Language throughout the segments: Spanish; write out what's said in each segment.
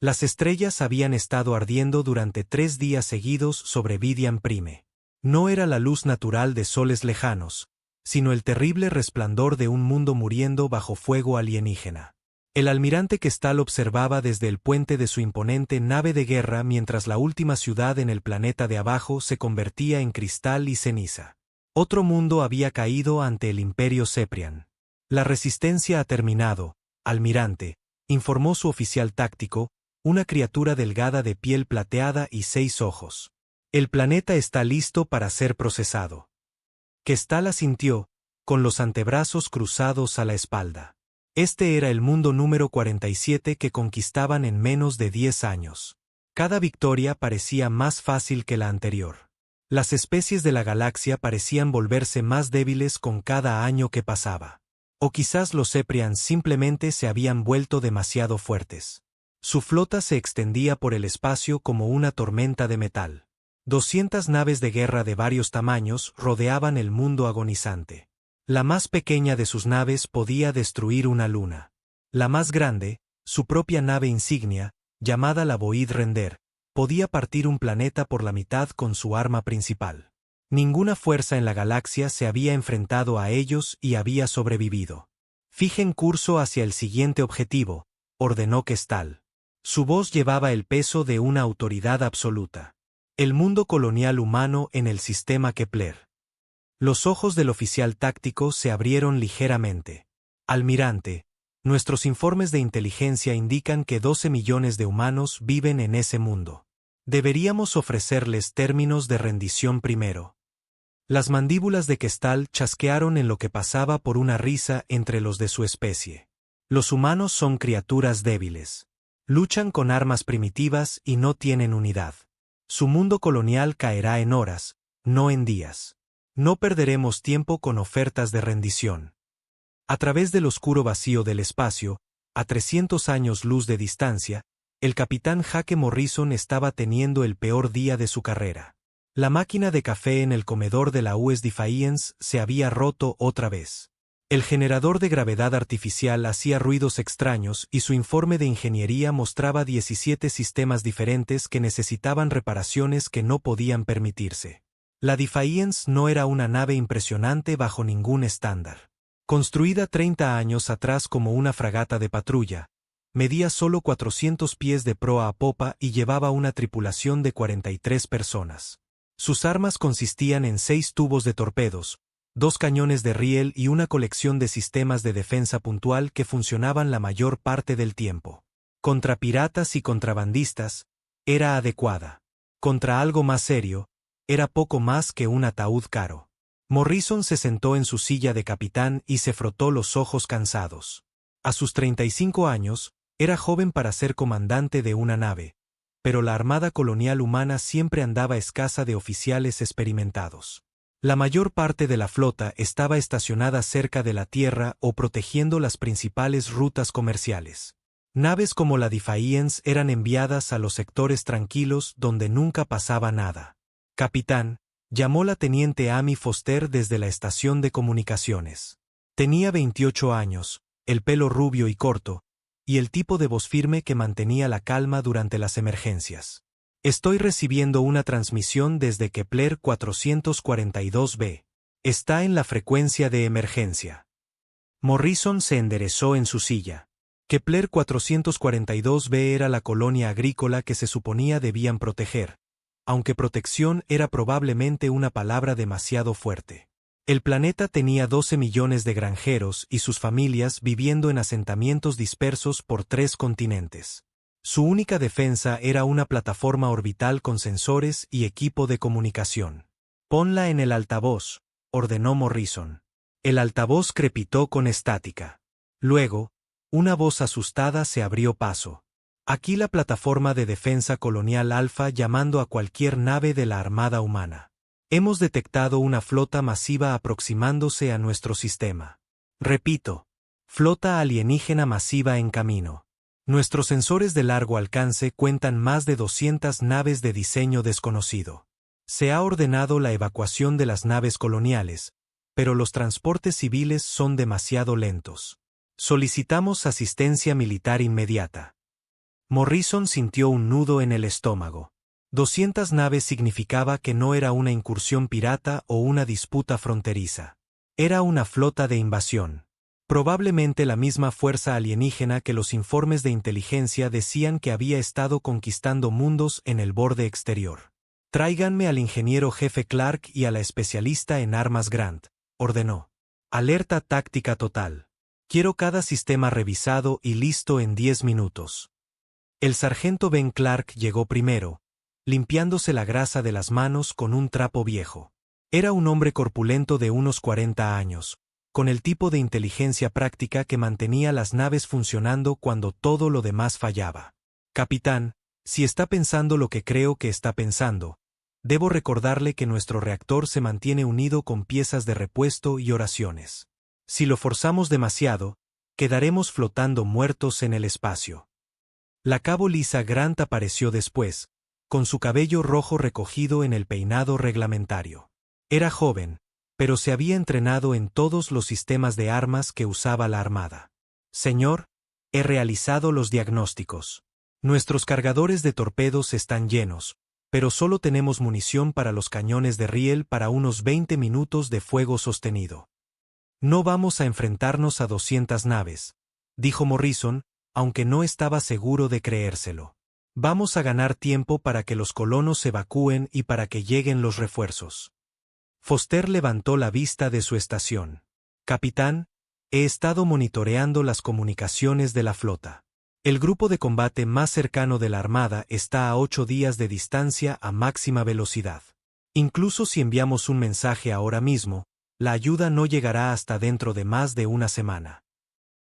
Las estrellas habían estado ardiendo durante 3 días seguidos sobre Vidian Prime. No era la luz natural de soles lejanos, sino el terrible resplandor de un mundo muriendo bajo fuego alienígena. El almirante Kestal observaba desde el puente de su imponente nave de guerra mientras la última ciudad en el planeta de abajo se convertía en cristal y ceniza. Otro mundo había caído ante el Imperio Ceprian. La resistencia ha terminado, almirante, informó su oficial táctico, una criatura delgada de piel plateada y 6 ojos. El planeta está listo para ser procesado. Kestal asintió, con los antebrazos cruzados a la espalda. Este era el mundo número 47 que conquistaban en menos de 10 años. Cada victoria parecía más fácil que la anterior. Las especies de la galaxia parecían volverse más débiles con cada año que pasaba. O quizás los Ceprians simplemente se habían vuelto demasiado fuertes. Su flota se extendía por el espacio como una tormenta de metal. 200 naves de guerra de varios tamaños rodeaban el mundo agonizante. La más pequeña de sus naves podía destruir una luna. La más grande, su propia nave insignia, llamada la Void Render, podía partir un planeta por la mitad con su arma principal. Ninguna fuerza en la galaxia se había enfrentado a ellos y había sobrevivido. Fijen curso hacia el siguiente objetivo, ordenó Kestal. Su voz llevaba el peso de una autoridad absoluta. El mundo colonial humano en el sistema Kepler. Los ojos del oficial táctico se abrieron ligeramente. Almirante, nuestros informes de inteligencia indican que 12 millones de humanos viven en ese mundo. Deberíamos ofrecerles términos de rendición primero. Las mandíbulas de Kestal chasquearon en lo que pasaba por una risa entre los de su especie. Los humanos son criaturas débiles. Luchan con armas primitivas y no tienen unidad. Su mundo colonial caerá en horas, no en días. No perderemos tiempo con ofertas de rendición. A través del oscuro vacío del espacio, a 300 años luz de distancia, el capitán Hake Morrison estaba teniendo el peor día de su carrera. La máquina de café en el comedor de la US Defiance se había roto otra vez. El generador de gravedad artificial hacía ruidos extraños y su informe de ingeniería mostraba 17 sistemas diferentes que necesitaban reparaciones que no podían permitirse. La Defiance no era una nave impresionante bajo ningún estándar. Construida 30 años atrás como una fragata de patrulla, medía solo 400 pies de proa a popa y llevaba una tripulación de 43 personas. Sus armas consistían en 6 tubos de torpedos, 2 cañones de riel y una colección de sistemas de defensa puntual que funcionaban la mayor parte del tiempo. Contra piratas y contrabandistas, era adecuada. Contra algo más serio, era poco más que un ataúd caro. Morrison se sentó en su silla de capitán y se frotó los ojos cansados. A sus 35 años, era joven para ser comandante de una nave, pero la Armada Colonial Humana siempre andaba escasa de oficiales experimentados. La mayor parte de la flota estaba estacionada cerca de la Tierra o protegiendo las principales rutas comerciales. Naves como la Defiance eran enviadas a los sectores tranquilos donde nunca pasaba nada. Capitán, llamó la teniente Amy Foster desde la estación de comunicaciones. Tenía 28 años, el pelo rubio y corto, y el tipo de voz firme que mantenía la calma durante las emergencias. Estoy recibiendo una transmisión desde Kepler 442b. Está en la frecuencia de emergencia. Morrison se enderezó en su silla. Kepler 442b era la colonia agrícola que se suponía debían proteger, aunque protección era probablemente una palabra demasiado fuerte. El planeta tenía 12 millones de granjeros y sus familias viviendo en asentamientos dispersos por 3 continentes. Su única defensa era una plataforma orbital con sensores y equipo de comunicación. «Ponla en el altavoz», ordenó Morrison. El altavoz crepitó con estática. Luego, una voz asustada se abrió paso. «Aquí la plataforma de defensa colonial Alfa llamando a cualquier nave de la Armada Humana. Hemos detectado una flota masiva aproximándose a nuestro sistema. Repito, flota alienígena masiva en camino. Nuestros sensores de largo alcance cuentan más de 200 naves de diseño desconocido. Se ha ordenado la evacuación de las naves coloniales, pero los transportes civiles son demasiado lentos. Solicitamos asistencia militar inmediata». Morrison sintió un nudo en el estómago. 200 naves significaba que no era una incursión pirata o una disputa fronteriza. Era una flota de invasión. Probablemente la misma fuerza alienígena que los informes de inteligencia decían que había estado conquistando mundos en el borde exterior. Tráiganme al ingeniero jefe Clark y a la especialista en armas Grant, ordenó. Alerta táctica total. Quiero cada sistema revisado y listo en 10 minutos. El sargento Ben Clark llegó primero, limpiándose la grasa de las manos con un trapo viejo. Era un hombre corpulento de unos 40 años, con el tipo de inteligencia práctica que mantenía las naves funcionando cuando todo lo demás fallaba. Capitán, si está pensando lo que creo que está pensando, debo recordarle que nuestro reactor se mantiene unido con piezas de repuesto y oraciones. Si lo forzamos demasiado, quedaremos flotando muertos en el espacio. La cabo Lisa Grant apareció después, con su cabello rojo recogido en el peinado reglamentario. Era joven, pero se había entrenado en todos los sistemas de armas que usaba la Armada. Señor, he realizado los diagnósticos. Nuestros cargadores de torpedos están llenos, pero solo tenemos munición para los cañones de riel para unos 20 minutos de fuego sostenido. No vamos a enfrentarnos a 200 naves, dijo Morrison, aunque no estaba seguro de creérselo. Vamos a ganar tiempo para que los colonos evacúen y para que lleguen los refuerzos. Foster levantó la vista de su estación. Capitán, he estado monitoreando las comunicaciones de la flota. El grupo de combate más cercano de la Armada está a 8 días de distancia a máxima velocidad. Incluso si enviamos un mensaje ahora mismo, la ayuda no llegará hasta dentro de más de una semana.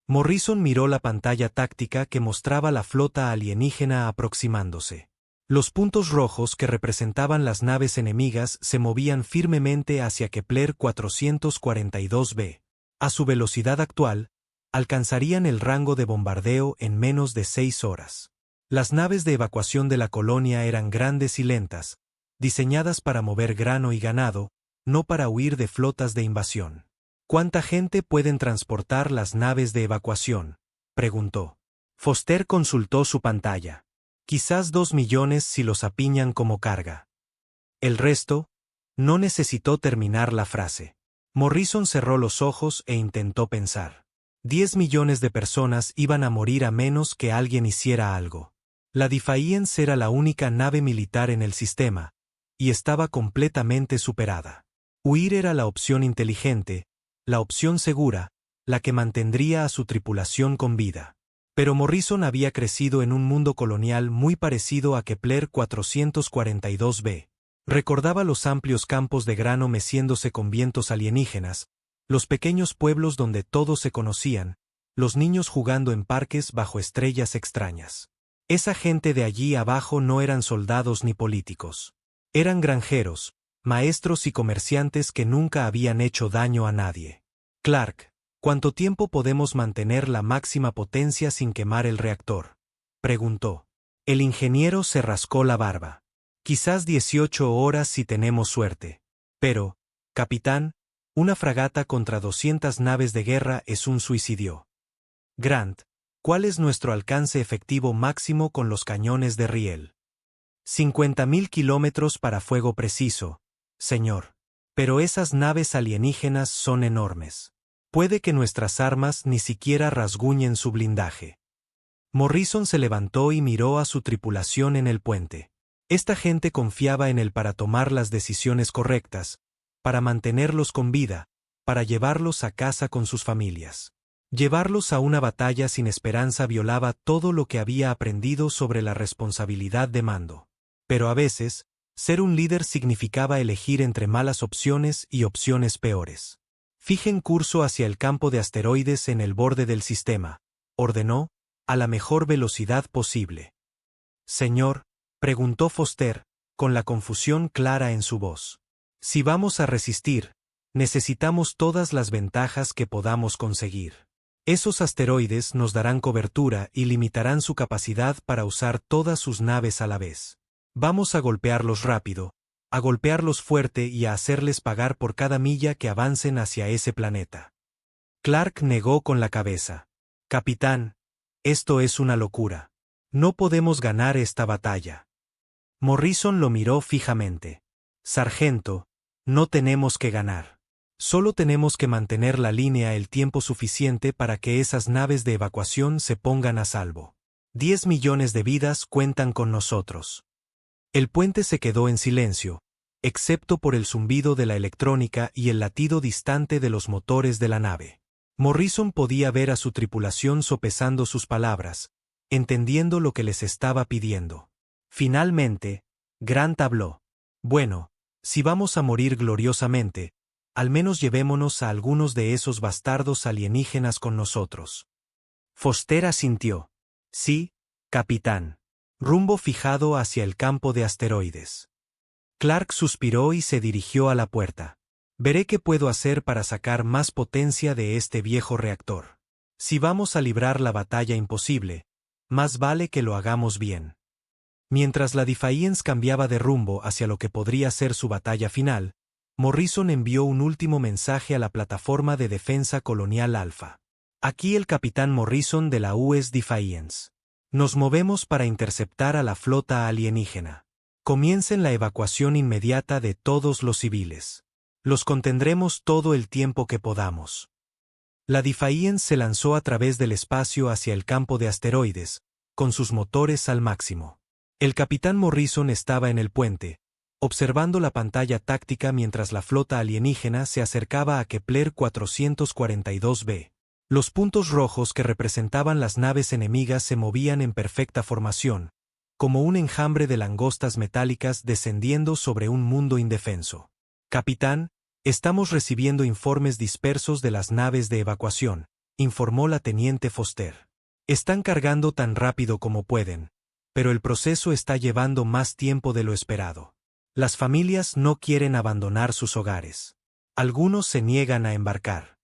Morrison miró la pantalla táctica que mostraba la flota alienígena aproximándose. Los puntos rojos que representaban las naves enemigas se movían firmemente hacia Kepler 442b. A su velocidad actual, alcanzarían el rango de bombardeo en menos de 6 horas. Las naves de evacuación de la colonia eran grandes y lentas, diseñadas para mover grano y ganado, no para huir de flotas de invasión. ¿Cuánta gente pueden transportar las naves de evacuación?, preguntó. Foster consultó su pantalla. Quizás 2 millones si los apiñan como carga. El resto, no necesitó terminar la frase. Morrison cerró los ojos e intentó pensar. 10 millones de personas iban a morir a menos que alguien hiciera algo. La Defiance era la única nave militar en el sistema, y estaba completamente superada. Huir era la opción inteligente, la opción segura, la que mantendría a su tripulación con vida. Pero Morrison había crecido en un mundo colonial muy parecido a Kepler 442b. Recordaba los amplios campos de grano meciéndose con vientos alienígenas, los pequeños pueblos donde todos se conocían, los niños jugando en parques bajo estrellas extrañas. Esa gente de allí abajo no eran soldados ni políticos. Eran granjeros, maestros y comerciantes que nunca habían hecho daño a nadie. Clark, ¿cuánto tiempo podemos mantener la máxima potencia sin quemar el reactor?, preguntó. El ingeniero se rascó la barba. Quizás 18 horas si tenemos suerte. Pero, capitán, una fragata contra 200 naves de guerra es un suicidio. Grant, ¿cuál es nuestro alcance efectivo máximo con los cañones de riel? 50.000 kilómetros para fuego preciso, señor. Pero esas naves alienígenas son enormes. Puede que nuestras armas ni siquiera rasguñen su blindaje. Morrison se levantó y miró a su tripulación en el puente. Esta gente confiaba en él para tomar las decisiones correctas, para mantenerlos con vida, para llevarlos a casa con sus familias. Llevarlos a una batalla sin esperanza violaba todo lo que había aprendido sobre la responsabilidad de mando. Pero a veces, ser un líder significaba elegir entre malas opciones y opciones peores. Fijen curso hacia el campo de asteroides en el borde del sistema, ordenó, a la mejor velocidad posible. Señor, preguntó Foster, con la confusión clara en su voz. Si vamos a resistir, necesitamos todas las ventajas que podamos conseguir. Esos asteroides nos darán cobertura y limitarán su capacidad para usar todas sus naves a la vez. Vamos a golpearlos rápido, a golpearlos fuerte y a hacerles pagar por cada milla que avancen hacia ese planeta. Clark negó con la cabeza. Capitán, esto es una locura. No podemos ganar esta batalla. Morrison lo miró fijamente. Sargento, no tenemos que ganar. Solo tenemos que mantener la línea el tiempo suficiente para que esas naves de evacuación se pongan a salvo. 10 millones de vidas cuentan con nosotros. El puente se quedó en silencio, excepto por el zumbido de la electrónica y el latido distante de los motores de la nave. Morrison podía ver a su tripulación sopesando sus palabras, entendiendo lo que les estaba pidiendo. Finalmente, Grant habló. Bueno, si vamos a morir gloriosamente, al menos llevémonos a algunos de esos bastardos alienígenas con nosotros. Foster asintió. Sí, capitán. Rumbo fijado hacia el campo de asteroides. Clark suspiró y se dirigió a la puerta. Veré qué puedo hacer para sacar más potencia de este viejo reactor. Si vamos a librar la batalla imposible, más vale que lo hagamos bien. Mientras la Defiance cambiaba de rumbo hacia lo que podría ser su batalla final, Morrison envió un último mensaje a la plataforma de defensa colonial Alpha. Aquí el capitán Morrison de la US Defiance. Nos movemos para interceptar a la flota alienígena. Comiencen la evacuación inmediata de todos los civiles. Los contendremos todo el tiempo que podamos. La Defiance se lanzó a través del espacio hacia el campo de asteroides, con sus motores al máximo. El capitán Morrison estaba en el puente, observando la pantalla táctica mientras la flota alienígena se acercaba a Kepler 442b. Los puntos rojos que representaban las naves enemigas se movían en perfecta formación, como un enjambre de langostas metálicas descendiendo sobre un mundo indefenso. Capitán, estamos recibiendo informes dispersos de las naves de evacuación, informó la teniente Foster. Están cargando tan rápido como pueden, pero el proceso está llevando más tiempo de lo esperado. Las familias no quieren abandonar sus hogares. Algunos se niegan a embarcar.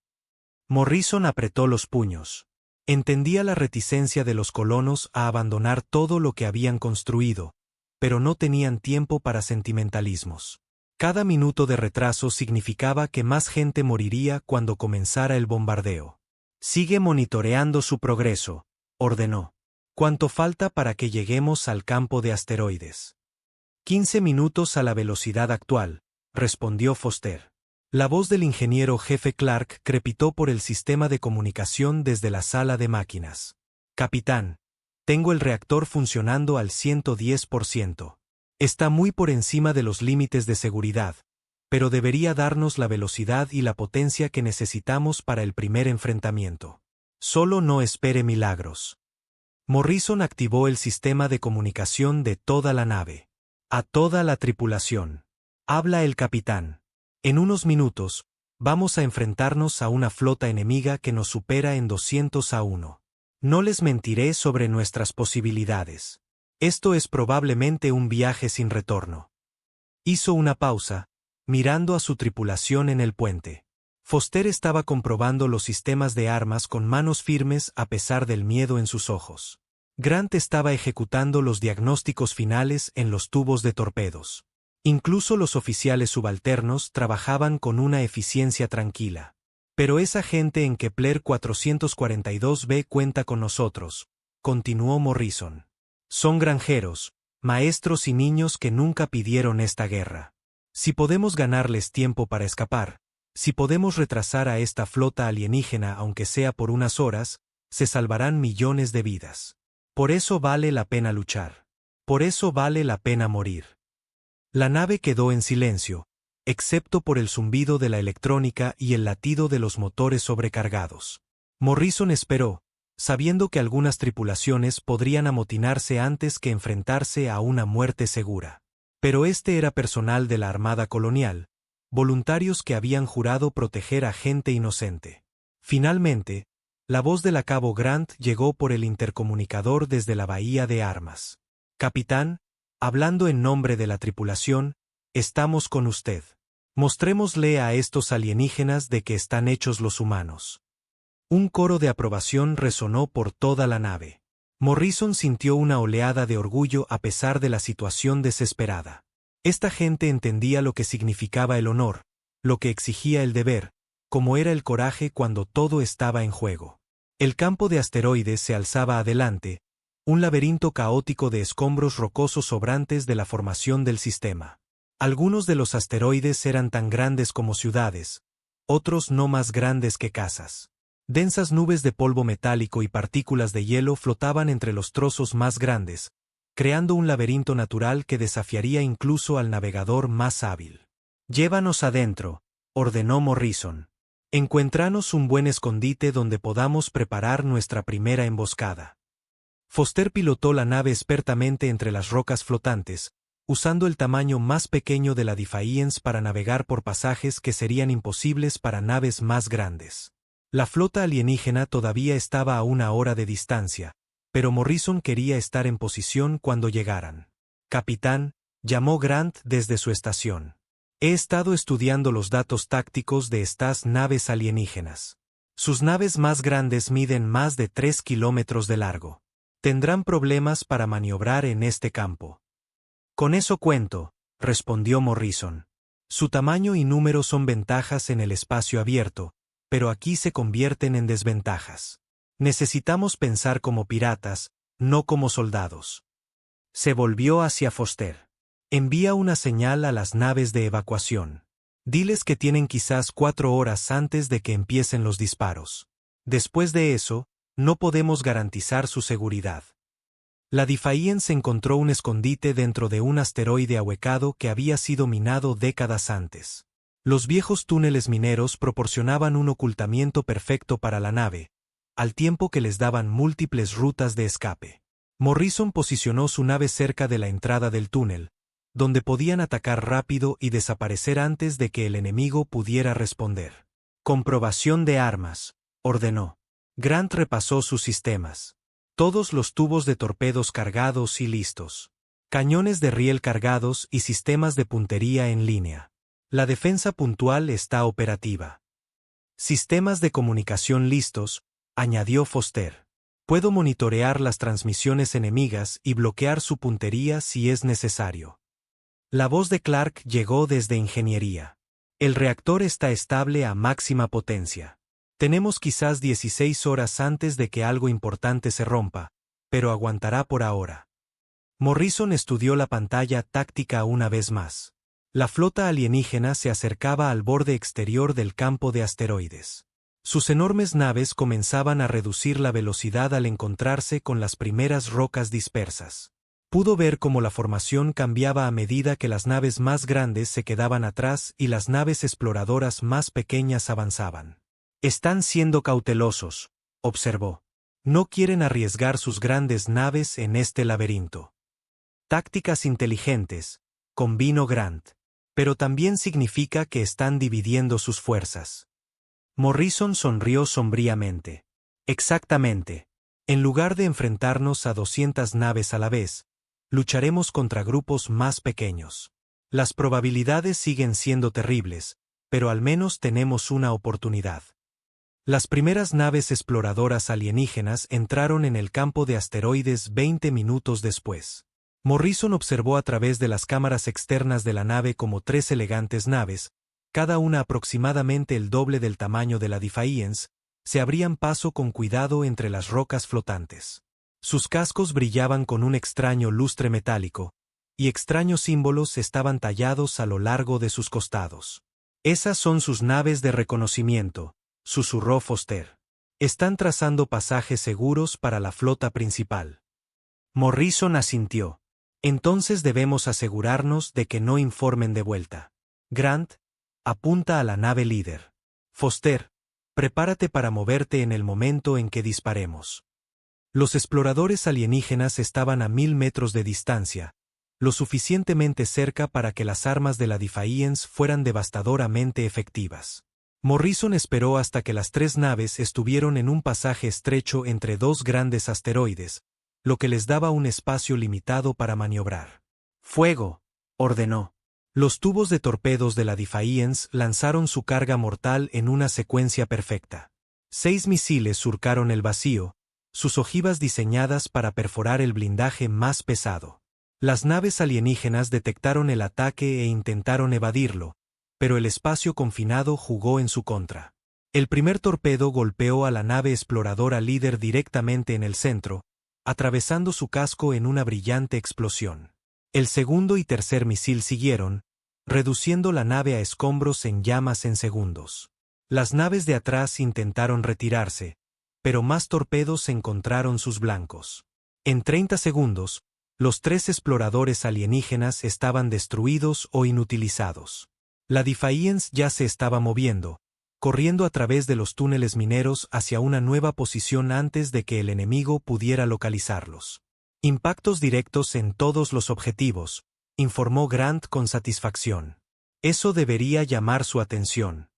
Morrison apretó los puños. Entendía la reticencia de los colonos a abandonar todo lo que habían construido, pero no tenían tiempo para sentimentalismos. Cada minuto de retraso significaba que más gente moriría cuando comenzara el bombardeo. Sigue monitoreando su progreso, ordenó. ¿Cuánto falta para que lleguemos al campo de asteroides? 15 minutos a la velocidad actual, respondió Foster. La voz del ingeniero jefe Clark crepitó por el sistema de comunicación desde la sala de máquinas. Capitán, tengo el reactor funcionando al 110%. Está muy por encima de los límites de seguridad, pero debería darnos la velocidad y la potencia que necesitamos para el primer enfrentamiento. Solo no espere milagros. Morrison activó el sistema de comunicación de toda la nave. A toda la tripulación. Habla el capitán. En unos minutos, vamos a enfrentarnos a una flota enemiga que nos supera en 200-1. No les mentiré sobre nuestras posibilidades. Esto es probablemente un viaje sin retorno. Hizo una pausa, mirando a su tripulación en el puente. Foster estaba comprobando los sistemas de armas con manos firmes a pesar del miedo en sus ojos. Grant estaba ejecutando los diagnósticos finales en los tubos de torpedos. Incluso los oficiales subalternos trabajaban con una eficiencia tranquila. Pero esa gente en Kepler 442b cuenta con nosotros, continuó Morrison. Son granjeros, maestros y niños que nunca pidieron esta guerra. Si podemos ganarles tiempo para escapar, si podemos retrasar a esta flota alienígena aunque sea por unas horas, se salvarán millones de vidas. Por eso vale la pena luchar. Por eso vale la pena morir. La nave quedó en silencio, excepto por el zumbido de la electrónica y el latido de los motores sobrecargados. Morrison esperó, sabiendo que algunas tripulaciones podrían amotinarse antes que enfrentarse a una muerte segura. Pero este era personal de la Armada Colonial, voluntarios que habían jurado proteger a gente inocente. Finalmente, la voz del cabo Grant llegó por el intercomunicador desde la bahía de armas. Capitán, hablando en nombre de la tripulación, estamos con usted. Mostrémosle a estos alienígenas de qué están hechos los humanos. Un coro de aprobación resonó por toda la nave. Morrison sintió una oleada de orgullo a pesar de la situación desesperada. Esta gente entendía lo que significaba el honor, lo que exigía el deber, como era el coraje cuando todo estaba en juego. El campo de asteroides se alzaba adelante, Un laberinto caótico de escombros rocosos sobrantes de la formación del sistema. Algunos de los asteroides eran tan grandes como ciudades, otros no más grandes que casas. Densas nubes de polvo metálico y partículas de hielo flotaban entre los trozos más grandes, creando un laberinto natural que desafiaría incluso al navegador más hábil. «Llévanos adentro», ordenó Morrison. «Encuéntranos un buen escondite donde podamos preparar nuestra primera emboscada». Foster pilotó la nave expertamente entre las rocas flotantes, usando el tamaño más pequeño de la Defiance para navegar por pasajes que serían imposibles para naves más grandes. La flota alienígena todavía estaba a 1 hora de distancia, pero Morrison quería estar en posición cuando llegaran. «Capitán», llamó Grant desde su estación. «He estado estudiando los datos tácticos de estas naves alienígenas. Sus naves más grandes miden más de 3 kilómetros de largo. Tendrán problemas para maniobrar en este campo». «Con eso cuento», respondió Morrison. «Su tamaño y número son ventajas en el espacio abierto, pero aquí se convierten en desventajas. Necesitamos pensar como piratas, no como soldados». Se volvió hacia Foster. «Envía una señal a las naves de evacuación. Diles que tienen quizás 4 horas antes de que empiecen los disparos. Después de eso, no podemos garantizar su seguridad». La Defiance encontró un escondite dentro de un asteroide ahuecado que había sido minado décadas antes. Los viejos túneles mineros proporcionaban un ocultamiento perfecto para la nave, al tiempo que les daban múltiples rutas de escape. Morrison posicionó su nave cerca de la entrada del túnel, donde podían atacar rápido y desaparecer antes de que el enemigo pudiera responder. «Comprobación de armas», ordenó. Grant repasó sus sistemas. Todos los tubos de torpedos cargados y listos. Cañones de riel cargados y sistemas de puntería en línea. La defensa puntual está operativa. «Sistemas de comunicación listos», añadió Foster. «Puedo monitorear las transmisiones enemigas y bloquear su puntería si es necesario». La voz de Clark llegó desde ingeniería. «El reactor está estable a máxima potencia. Tenemos quizás 16 horas antes de que algo importante se rompa, pero aguantará por ahora». Morrison estudió la pantalla táctica una vez más. La flota alienígena se acercaba al borde exterior del campo de asteroides. Sus enormes naves comenzaban a reducir la velocidad al encontrarse con las primeras rocas dispersas. Pudo ver cómo la formación cambiaba a medida que las naves más grandes se quedaban atrás y las naves exploradoras más pequeñas avanzaban. «Están siendo cautelosos», observó. «No quieren arriesgar sus grandes naves en este laberinto». «Tácticas inteligentes», convino Grant. «Pero también significa que están dividiendo sus fuerzas». Morrison sonrió sombríamente. «Exactamente. En lugar de enfrentarnos a 200 naves a la vez, lucharemos contra grupos más pequeños. Las probabilidades siguen siendo terribles, pero al menos tenemos una oportunidad». Las primeras naves exploradoras alienígenas entraron en el campo de asteroides 20 minutos después. Morrison observó a través de las cámaras externas de la nave como 3 elegantes naves, cada una aproximadamente el doble del tamaño de la Defiance, se abrían paso con cuidado entre las rocas flotantes. Sus cascos brillaban con un extraño lustre metálico, y extraños símbolos estaban tallados a lo largo de sus costados. «Esas son sus naves de reconocimiento», susurró Foster. «Están trazando pasajes seguros para la flota principal». Morrison asintió. «Entonces debemos asegurarnos de que no informen de vuelta. Grant, apunta a la nave líder. Foster, prepárate para moverte en el momento en que disparemos». Los exploradores alienígenas estaban a 1000 metros de distancia, lo suficientemente cerca para que las armas de la Defiance fueran devastadoramente efectivas. Morrison esperó hasta que las 3 naves estuvieron en un pasaje estrecho entre 2 grandes asteroides, lo que les daba un espacio limitado para maniobrar. «Fuego», ordenó. Los tubos de torpedos de la Defiance lanzaron su carga mortal en una secuencia perfecta. 6 misiles surcaron el vacío, sus ojivas diseñadas para perforar el blindaje más pesado. Las naves alienígenas detectaron el ataque e intentaron evadirlo, pero el espacio confinado jugó en su contra. El primer torpedo golpeó a la nave exploradora líder directamente en el centro, atravesando su casco en una brillante explosión. El segundo y tercer misil siguieron, reduciendo la nave a escombros en llamas en segundos. Las naves de atrás intentaron retirarse, pero más torpedos encontraron sus blancos. En 30 segundos, los 3 exploradores alienígenas estaban destruidos o inutilizados. La Defiance ya se estaba moviendo, corriendo a través de los túneles mineros hacia una nueva posición antes de que el enemigo pudiera localizarlos. Impactos directos en todos los objetivos, informó Grant con satisfacción. Eso debería llamar su atención.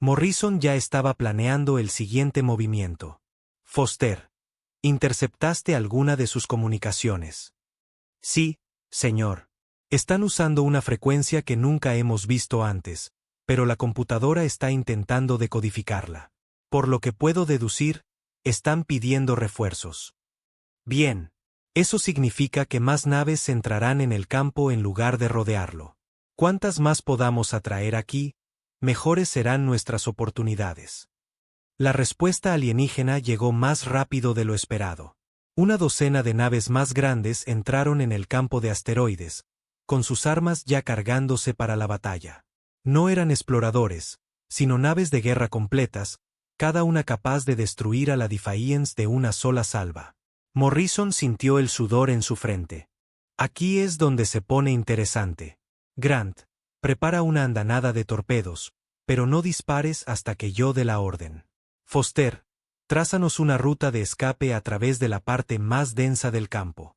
Morrison ya estaba planeando el siguiente movimiento. Foster, ¿interceptaste alguna de sus comunicaciones? Sí, señor. Están usando una frecuencia que nunca hemos visto antes, pero la computadora está intentando decodificarla. Por lo que puedo deducir, están pidiendo refuerzos. Bien. Eso significa que más naves entrarán en el campo en lugar de rodearlo. Cuantas más podamos atraer aquí, mejores serán nuestras oportunidades. La respuesta alienígena llegó más rápido de lo esperado. Una docena de naves más grandes entraron en el campo de asteroides, con sus armas ya cargándose para la batalla. No eran exploradores, sino naves de guerra completas, cada una capaz de destruir a la Defiance de una sola salva. Morrison sintió el sudor en su frente. Aquí es donde se pone interesante. Grant, prepara una andanada de torpedos, pero no dispares hasta que yo dé la orden. Foster, trázanos una ruta de escape a través de la parte más densa del campo.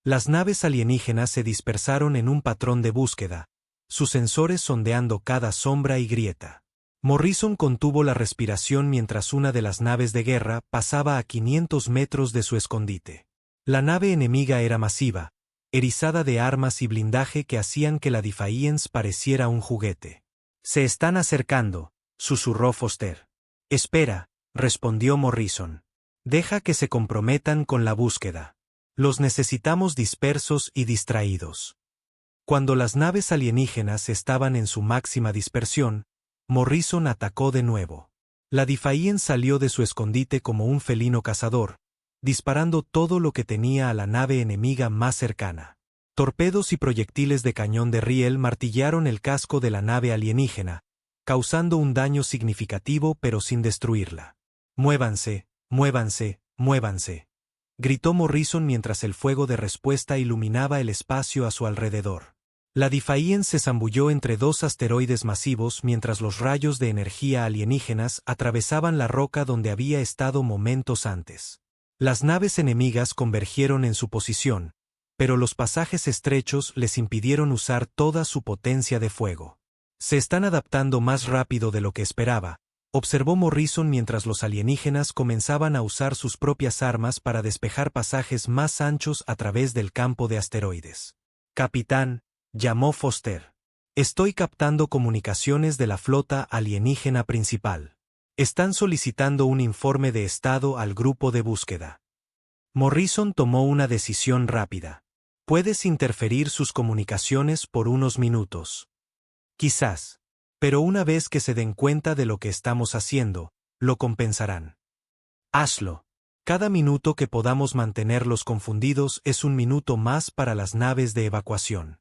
Las naves alienígenas se dispersaron en un patrón de búsqueda, sus sensores sondeando cada sombra y grieta. Morrison contuvo la respiración mientras una de las naves de guerra pasaba a 500 metros de su escondite. La nave enemiga era masiva, erizada de armas y blindaje que hacían que la Defiance pareciera un juguete. Se están acercando, susurró Foster. Espera, respondió Morrison. Deja que se comprometan con la búsqueda. Los necesitamos dispersos y distraídos. Cuando las naves alienígenas estaban en su máxima dispersión, Morrison atacó de nuevo. La Defiance salió de su escondite como un felino cazador, disparando todo lo que tenía a la nave enemiga más cercana. Torpedos y proyectiles de cañón de riel martillaron el casco de la nave alienígena, causando un daño significativo pero sin destruirla. «Muévanse, muévanse, muévanse», gritó Morrison mientras el fuego de respuesta iluminaba el espacio a su alrededor. La Defiance se zambulló entre 2 asteroides masivos mientras los rayos de energía alienígenas atravesaban la roca donde había estado momentos antes. Las naves enemigas convergieron en su posición, pero los pasajes estrechos les impidieron usar toda su potencia de fuego. Se están adaptando más rápido de lo que esperaba, observó Morrison mientras los alienígenas comenzaban a usar sus propias armas para despejar pasajes más anchos a través del campo de asteroides. Capitán, llamó Foster. Estoy captando comunicaciones de la flota alienígena principal. Están solicitando un informe de estado al grupo de búsqueda. Morrison tomó una decisión rápida. Puedes interferir sus comunicaciones por unos minutos. Quizás. Pero una vez que se den cuenta de lo que estamos haciendo, lo compensarán. Hazlo. Cada minuto que podamos mantenerlos confundidos es un minuto más para las naves de evacuación.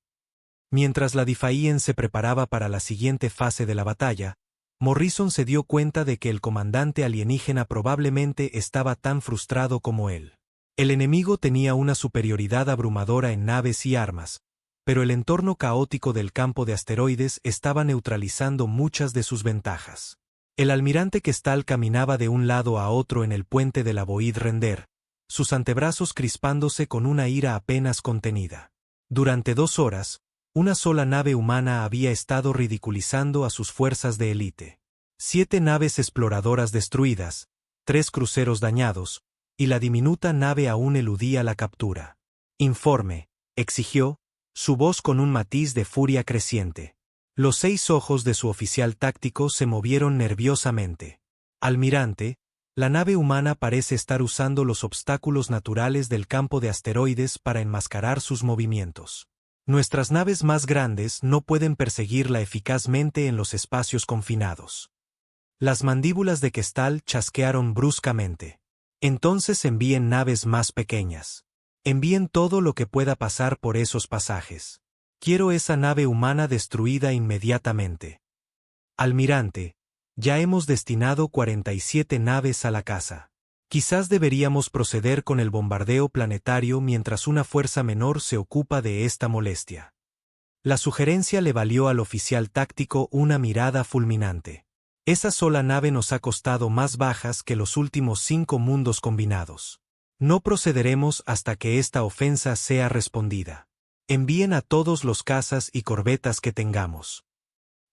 Mientras la Defiance se preparaba para la siguiente fase de la batalla, Morrison se dio cuenta de que el comandante alienígena probablemente estaba tan frustrado como él. El enemigo tenía una superioridad abrumadora en naves y armas, pero el entorno caótico del campo de asteroides estaba neutralizando muchas de sus ventajas. El almirante Kestal caminaba de un lado a otro en el puente de la Void Render, sus antebrazos crispándose con una ira apenas contenida. Durante 2 horas, una sola nave humana había estado ridiculizando a sus fuerzas de élite. 7 naves exploradoras destruidas, 3 cruceros dañados, y la diminuta nave aún eludía la captura. Informe, exigió, su voz con un matiz de furia creciente. Los 6 ojos de su oficial táctico se movieron nerviosamente. Almirante, la nave humana parece estar usando los obstáculos naturales del campo de asteroides para enmascarar sus movimientos. Nuestras naves más grandes no pueden perseguirla eficazmente en los espacios confinados. Las mandíbulas de Kestal chasquearon bruscamente. Entonces envíen naves más pequeñas. Envíen todo lo que pueda pasar por esos pasajes. Quiero esa nave humana destruida inmediatamente. Almirante, ya hemos destinado 47 naves a la casa. Quizás deberíamos proceder con el bombardeo planetario mientras una fuerza menor se ocupa de esta molestia. La sugerencia le valió al oficial táctico una mirada fulminante. Esa sola nave nos ha costado más bajas que los últimos 5 mundos combinados. No procederemos hasta que esta ofensa sea respondida. Envíen a todos los cazas y corbetas que tengamos.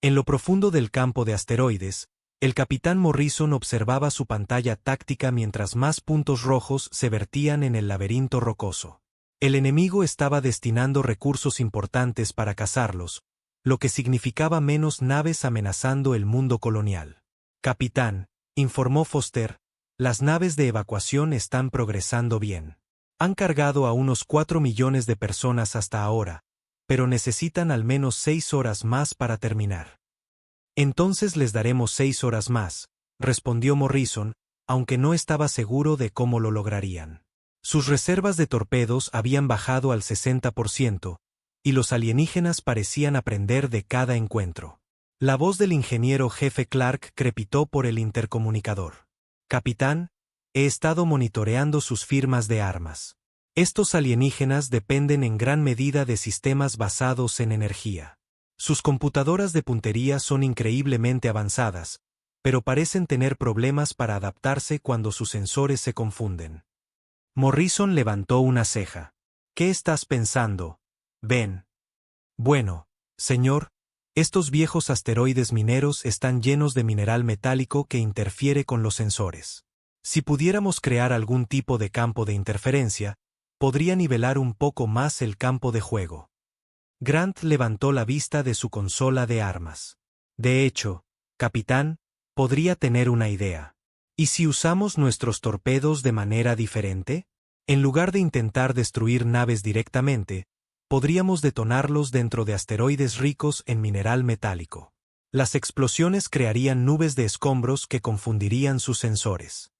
En lo profundo del campo de asteroides, el capitán Morrison observaba su pantalla táctica mientras más puntos rojos se vertían en el laberinto rocoso. El enemigo estaba destinando recursos importantes para cazarlos, lo que significaba menos naves amenazando el mundo colonial. Capitán, informó Foster, las naves de evacuación están progresando bien. Han cargado a unos 4 millones de personas hasta ahora, pero necesitan al menos 6 horas más para terminar. Entonces les daremos 6 horas más, respondió Morrison, aunque no estaba seguro de cómo lo lograrían. Sus reservas de torpedos habían bajado al 60%, y los alienígenas parecían aprender de cada encuentro. La voz del ingeniero jefe Clark crepitó por el intercomunicador. Capitán, he estado monitoreando sus firmas de armas. Estos alienígenas dependen en gran medida de sistemas basados en energía. Sus computadoras de puntería son increíblemente avanzadas, pero parecen tener problemas para adaptarse cuando sus sensores se confunden. Morrison levantó una ceja. ¿Qué estás pensando, Ben? Bueno, señor, estos viejos asteroides mineros están llenos de mineral metálico que interfiere con los sensores. Si pudiéramos crear algún tipo de campo de interferencia, podría nivelar un poco más el campo de juego. Grant levantó la vista de su consola de armas. De hecho, capitán, podría tener una idea. ¿Y si usamos nuestros torpedos de manera diferente? En lugar de intentar destruir naves directamente, podríamos detonarlos dentro de asteroides ricos en mineral metálico. Las explosiones crearían nubes de escombros que confundirían sus sensores.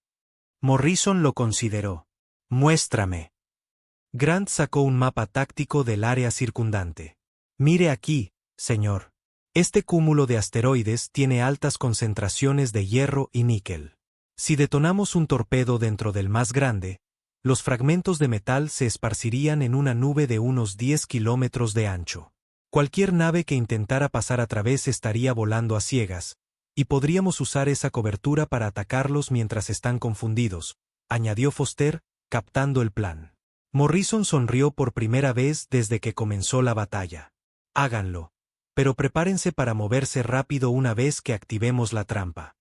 Morrison lo consideró. Muéstrame. Grant sacó un mapa táctico del área circundante. Mire aquí, señor. Este cúmulo de asteroides tiene altas concentraciones de hierro y níquel. Si detonamos un torpedo dentro del más grande, los fragmentos de metal se esparcirían en una nube de unos 10 kilómetros de ancho. Cualquier nave que intentara pasar a través estaría volando a ciegas, y podríamos usar esa cobertura para atacarlos mientras están confundidos, añadió Foster, captando el plan. Morrison sonrió por primera vez desde que comenzó la batalla. Háganlo, pero prepárense para moverse rápido una vez que activemos la trampa.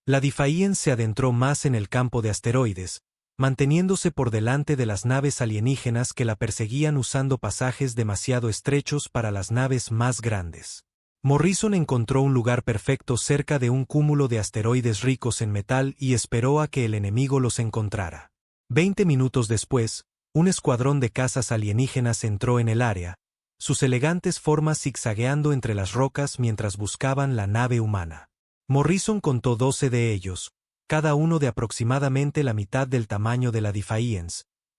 La Defiant se adentró más en el campo de asteroides, manteniéndose por delante de las naves alienígenas que la perseguían usando pasajes demasiado estrechos para las naves más grandes. Morrison encontró un lugar perfecto cerca de un cúmulo de asteroides ricos en metal y esperó a que el enemigo los encontrara. 20 minutos después, un escuadrón de cazas alienígenas entró en el área, sus elegantes formas zigzagueando entre las rocas mientras buscaban la nave humana. Morrison contó 12 de ellos, cada uno de aproximadamente la mitad del tamaño de la Defiant,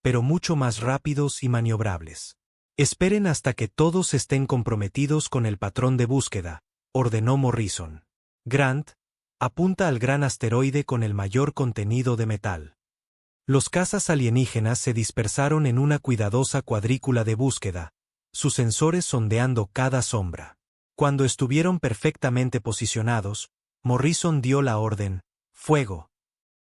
pero mucho más rápidos y maniobrables. Esperen hasta que todos estén comprometidos con el patrón de búsqueda, ordenó Morrison. Grant, apunta al gran asteroide con el mayor contenido de metal. Los cazas alienígenas se dispersaron en una cuidadosa cuadrícula de búsqueda, sus sensores sondeando cada sombra. Cuando estuvieron perfectamente posicionados, Morrison dio la orden, ¡fuego!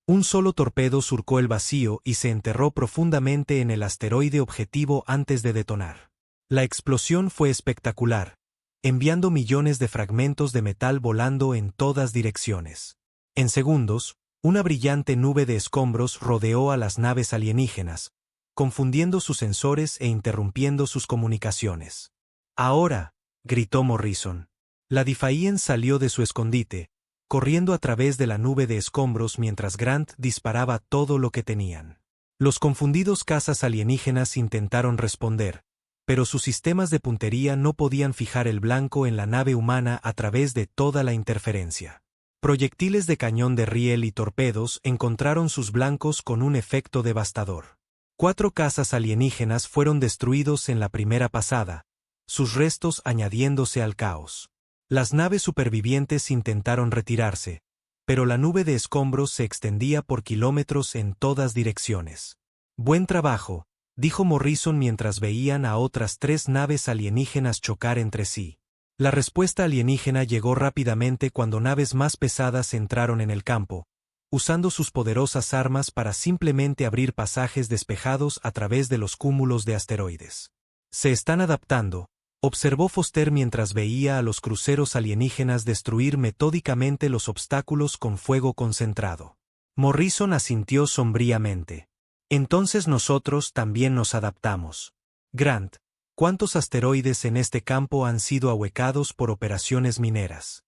Un solo torpedo surcó el vacío y se enterró profundamente en el asteroide objetivo antes de detonar. La explosión fue espectacular, enviando millones de fragmentos de metal volando en todas direcciones. En segundos, una brillante nube de escombros rodeó a las naves alienígenas, confundiendo sus sensores e interrumpiendo sus comunicaciones. ¡Ahora!, gritó Morrison. La Defiant salió de su escondite, corriendo a través de la nube de escombros mientras Grant disparaba todo lo que tenían. Los confundidos cazas alienígenas intentaron responder, pero sus sistemas de puntería no podían fijar el blanco en la nave humana a través de toda la interferencia. Proyectiles de cañón de riel y torpedos encontraron sus blancos con un efecto devastador. 4 cazas alienígenas fueron destruidos en la primera pasada, sus restos añadiéndose al caos. Las naves supervivientes intentaron retirarse, pero la nube de escombros se extendía por kilómetros en todas direcciones. Buen trabajo, dijo Morrison mientras veían a otras 3 naves alienígenas chocar entre sí. La respuesta alienígena llegó rápidamente cuando naves más pesadas entraron en el campo, usando sus poderosas armas para simplemente abrir pasajes despejados a través de los cúmulos de asteroides. Se están adaptando, observó Foster mientras veía a los cruceros alienígenas destruir metódicamente los obstáculos con fuego concentrado. Morrison asintió sombríamente. Entonces nosotros también nos adaptamos. Grant, ¿cuántos asteroides en este campo han sido ahuecados por operaciones mineras?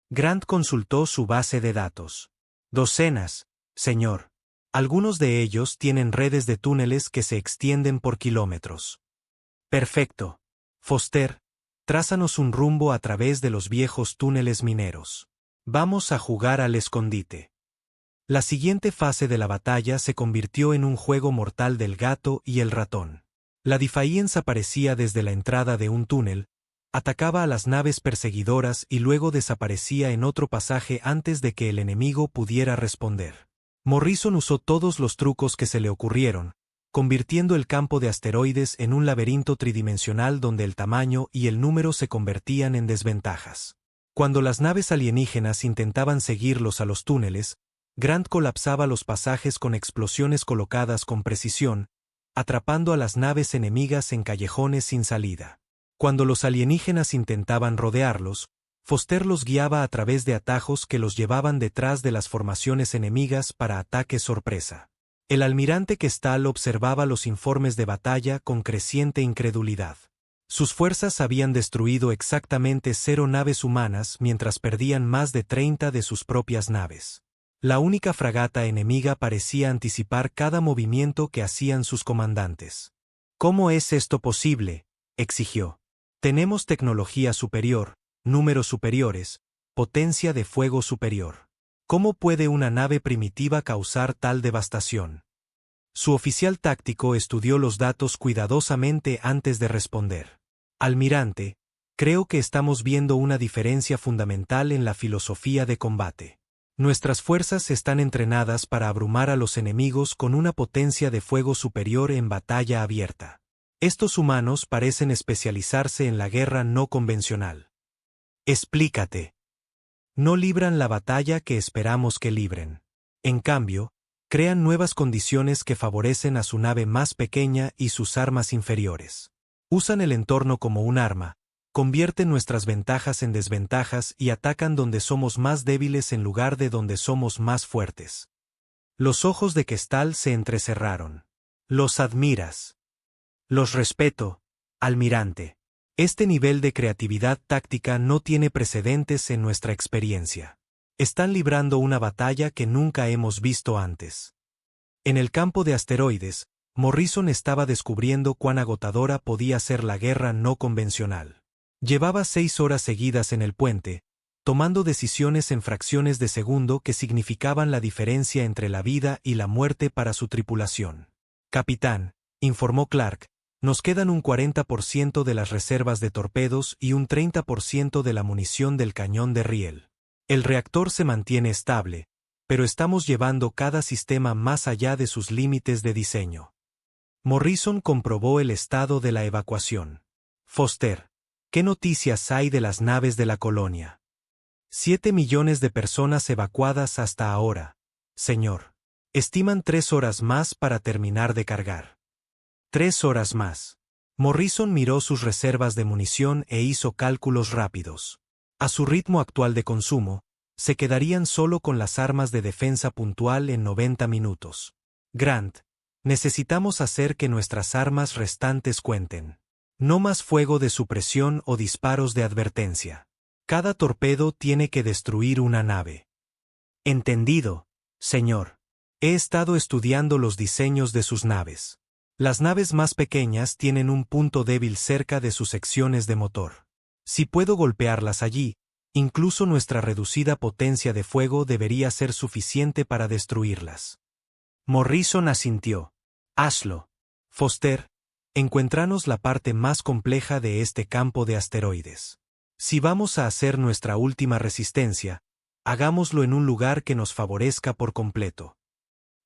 Grant consultó su base de datos. Docenas, señor. Algunos de ellos tienen redes de túneles que se extienden por kilómetros. Perfecto. Foster, trázanos un rumbo a través de los viejos túneles mineros. Vamos a jugar al escondite. La siguiente fase de la batalla se convirtió en un juego mortal del gato y el ratón. La Defiance aparecía desde la entrada de un túnel, atacaba a las naves perseguidoras y luego desaparecía en otro pasaje antes de que el enemigo pudiera responder. Morrison usó todos los trucos que se le ocurrieron, convirtiendo el campo de asteroides en un laberinto tridimensional donde el tamaño y el número se convertían en desventajas. Cuando las naves alienígenas intentaban seguirlos a los túneles, Grant colapsaba los pasajes con explosiones colocadas con precisión, atrapando a las naves enemigas en callejones sin salida. Cuando los alienígenas intentaban rodearlos, Foster los guiaba a través de atajos que los llevaban detrás de las formaciones enemigas para ataques sorpresa. El almirante Kestal observaba los informes de batalla con creciente incredulidad. Sus fuerzas habían destruido exactamente 0 naves humanas mientras perdían más de 30 de sus propias naves. La única fragata enemiga parecía anticipar cada movimiento que hacían sus comandantes. ¿Cómo es esto posible?, exigió. Tenemos tecnología superior, números superiores, potencia de fuego superior. ¿Cómo puede una nave primitiva causar tal devastación? Su oficial táctico estudió los datos cuidadosamente antes de responder. Almirante, creo que estamos viendo una diferencia fundamental en la filosofía de combate. Nuestras fuerzas están entrenadas para abrumar a los enemigos con una potencia de fuego superior en batalla abierta. Estos humanos parecen especializarse en la guerra no convencional. Explícate. No libran la batalla que esperamos que libren. En cambio, crean nuevas condiciones que favorecen a su nave más pequeña y sus armas inferiores. Usan el entorno como un arma, convierten nuestras ventajas en desventajas y atacan donde somos más débiles en lugar de donde somos más fuertes. Los ojos de Kestal se entrecerraron. Los admiras. Los respeto, almirante. Este nivel de creatividad táctica no tiene precedentes en nuestra experiencia. Están librando una batalla que nunca hemos visto antes. En el campo de asteroides, Morrison estaba descubriendo cuán agotadora podía ser la guerra no convencional. Llevaba 6 horas seguidas en el puente, tomando decisiones en fracciones de segundo que significaban la diferencia entre la vida y la muerte para su tripulación. Capitán, informó Clark, nos quedan un 40% de las reservas de torpedos y un 30% de la munición del cañón de riel. El reactor se mantiene estable, pero estamos llevando cada sistema más allá de sus límites de diseño. Morrison comprobó el estado de la evacuación. Foster, ¿qué noticias hay de las naves de la colonia? 7 millones de personas evacuadas hasta ahora, señor. Estiman 3 horas más para terminar de cargar. 3 horas más. Morrison miró sus reservas de munición e hizo cálculos rápidos. A su ritmo actual de consumo, se quedarían solo con las armas de defensa puntual en 90 minutos. Grant, necesitamos hacer que nuestras armas restantes cuenten. No más fuego de supresión o disparos de advertencia. Cada torpedo tiene que destruir una nave. Entendido, señor. He estado estudiando los diseños de sus naves. Las naves más pequeñas tienen un punto débil cerca de sus secciones de motor. Si puedo golpearlas allí, Incluso nuestra reducida potencia de fuego debería ser suficiente para destruirlas. Morrison asintió. Hazlo. Foster, encuéntranos la parte más compleja de este campo de asteroides. Si vamos a hacer nuestra última resistencia, hagámoslo en un lugar que nos favorezca por completo.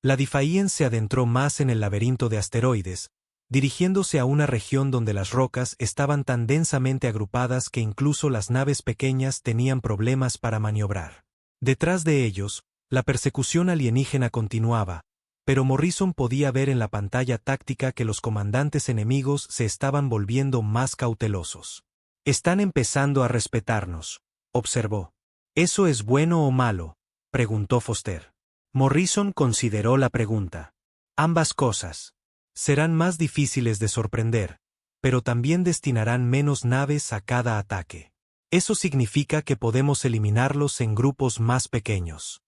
La Defiant se adentró más en el laberinto de asteroides, dirigiéndose a una región donde las rocas estaban tan densamente agrupadas que incluso las naves pequeñas tenían problemas para maniobrar. Detrás de ellos, la persecución alienígena continuaba, pero Morrison podía ver en la pantalla táctica que los comandantes enemigos se estaban volviendo más cautelosos. Están empezando a respetarnos, observó. ¿Eso es bueno o malo?, preguntó Foster. Morrison consideró la pregunta. Ambas cosas. Serán más difíciles de sorprender, pero también destinarán menos naves a cada ataque. Eso significa que podemos eliminarlos en grupos más pequeños.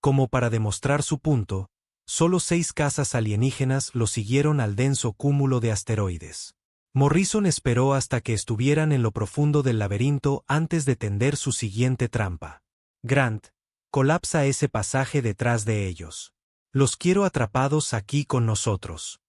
Como para demostrar su punto, solo 6 cazas alienígenas lo siguieron al denso cúmulo de asteroides. Morrison esperó hasta que estuvieran en lo profundo del laberinto antes de tender su siguiente trampa. Grant, colapsa ese pasaje detrás de ellos. Los quiero atrapados aquí con nosotros.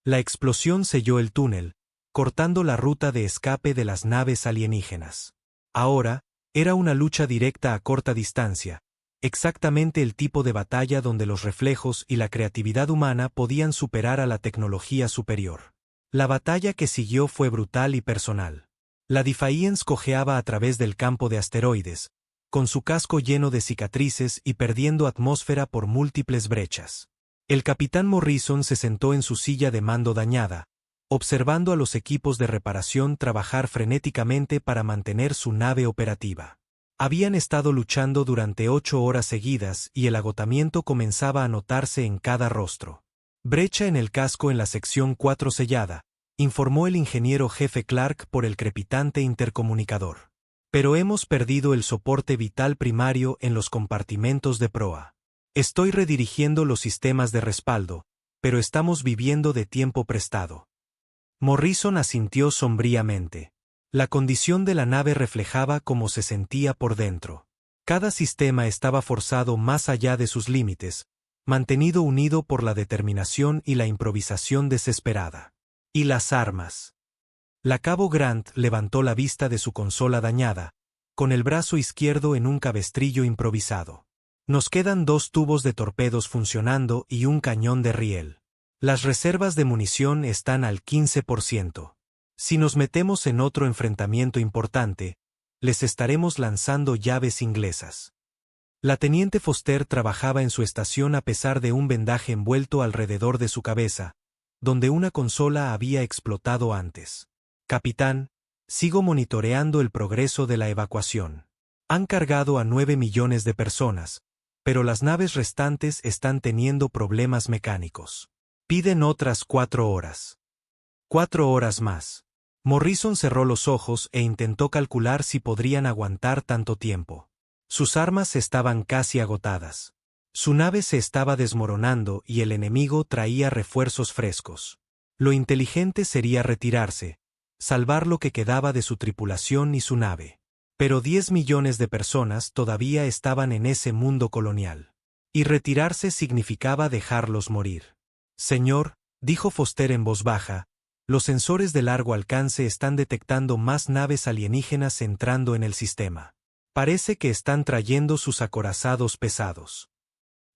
La explosión selló el túnel, cortando la ruta de escape de las naves alienígenas. Ahora, era una lucha directa a corta distancia, exactamente el tipo de batalla donde los reflejos y la creatividad humana podían superar a la tecnología superior. La batalla que siguió fue brutal y personal. La Defiant cojeaba a través del campo de asteroides, con su casco lleno de cicatrices y perdiendo atmósfera por múltiples brechas. El capitán Morrison se sentó en su silla de mando dañada, observando a los equipos de reparación trabajar frenéticamente para mantener su nave operativa. Habían estado luchando durante 8 horas seguidas y el agotamiento comenzaba a notarse en cada rostro. Brecha en el casco en la sección 4 sellada, informó el ingeniero jefe Clark por el crepitante intercomunicador. Pero hemos perdido el soporte vital primario en los compartimentos de proa. Estoy redirigiendo los sistemas de respaldo, pero estamos viviendo de tiempo prestado. Morrison asintió sombríamente. La condición de la nave reflejaba cómo se sentía por dentro. Cada sistema estaba forzado más allá de sus límites, mantenido unido por la determinación y la improvisación desesperada. ¿Y las armas? La cabo Grant levantó la vista de su consola dañada, con el brazo izquierdo en un cabestrillo improvisado. Nos quedan 2 tubos de torpedos funcionando y un cañón de riel. Las reservas de munición están al 15%. Si nos metemos en otro enfrentamiento importante, les estaremos lanzando llaves inglesas. La teniente Foster trabajaba en su estación a pesar de un vendaje envuelto alrededor de su cabeza, donde una consola había explotado antes. Capitán, sigo monitoreando el progreso de la evacuación. Han cargado a 9 millones de personas, pero las naves restantes están teniendo problemas mecánicos. Piden otras 4 horas. 4 horas más. Morrison cerró los ojos e intentó calcular si podrían aguantar tanto tiempo. Sus armas estaban casi agotadas. Su nave se estaba desmoronando y el enemigo traía refuerzos frescos. Lo inteligente sería retirarse, salvar lo que quedaba de su tripulación y su nave. Pero 10 millones de personas todavía estaban en ese mundo colonial. Y retirarse significaba dejarlos morir. Señor, dijo Foster en voz baja, los sensores de largo alcance están detectando más naves alienígenas entrando en el sistema. Parece que están trayendo sus acorazados pesados.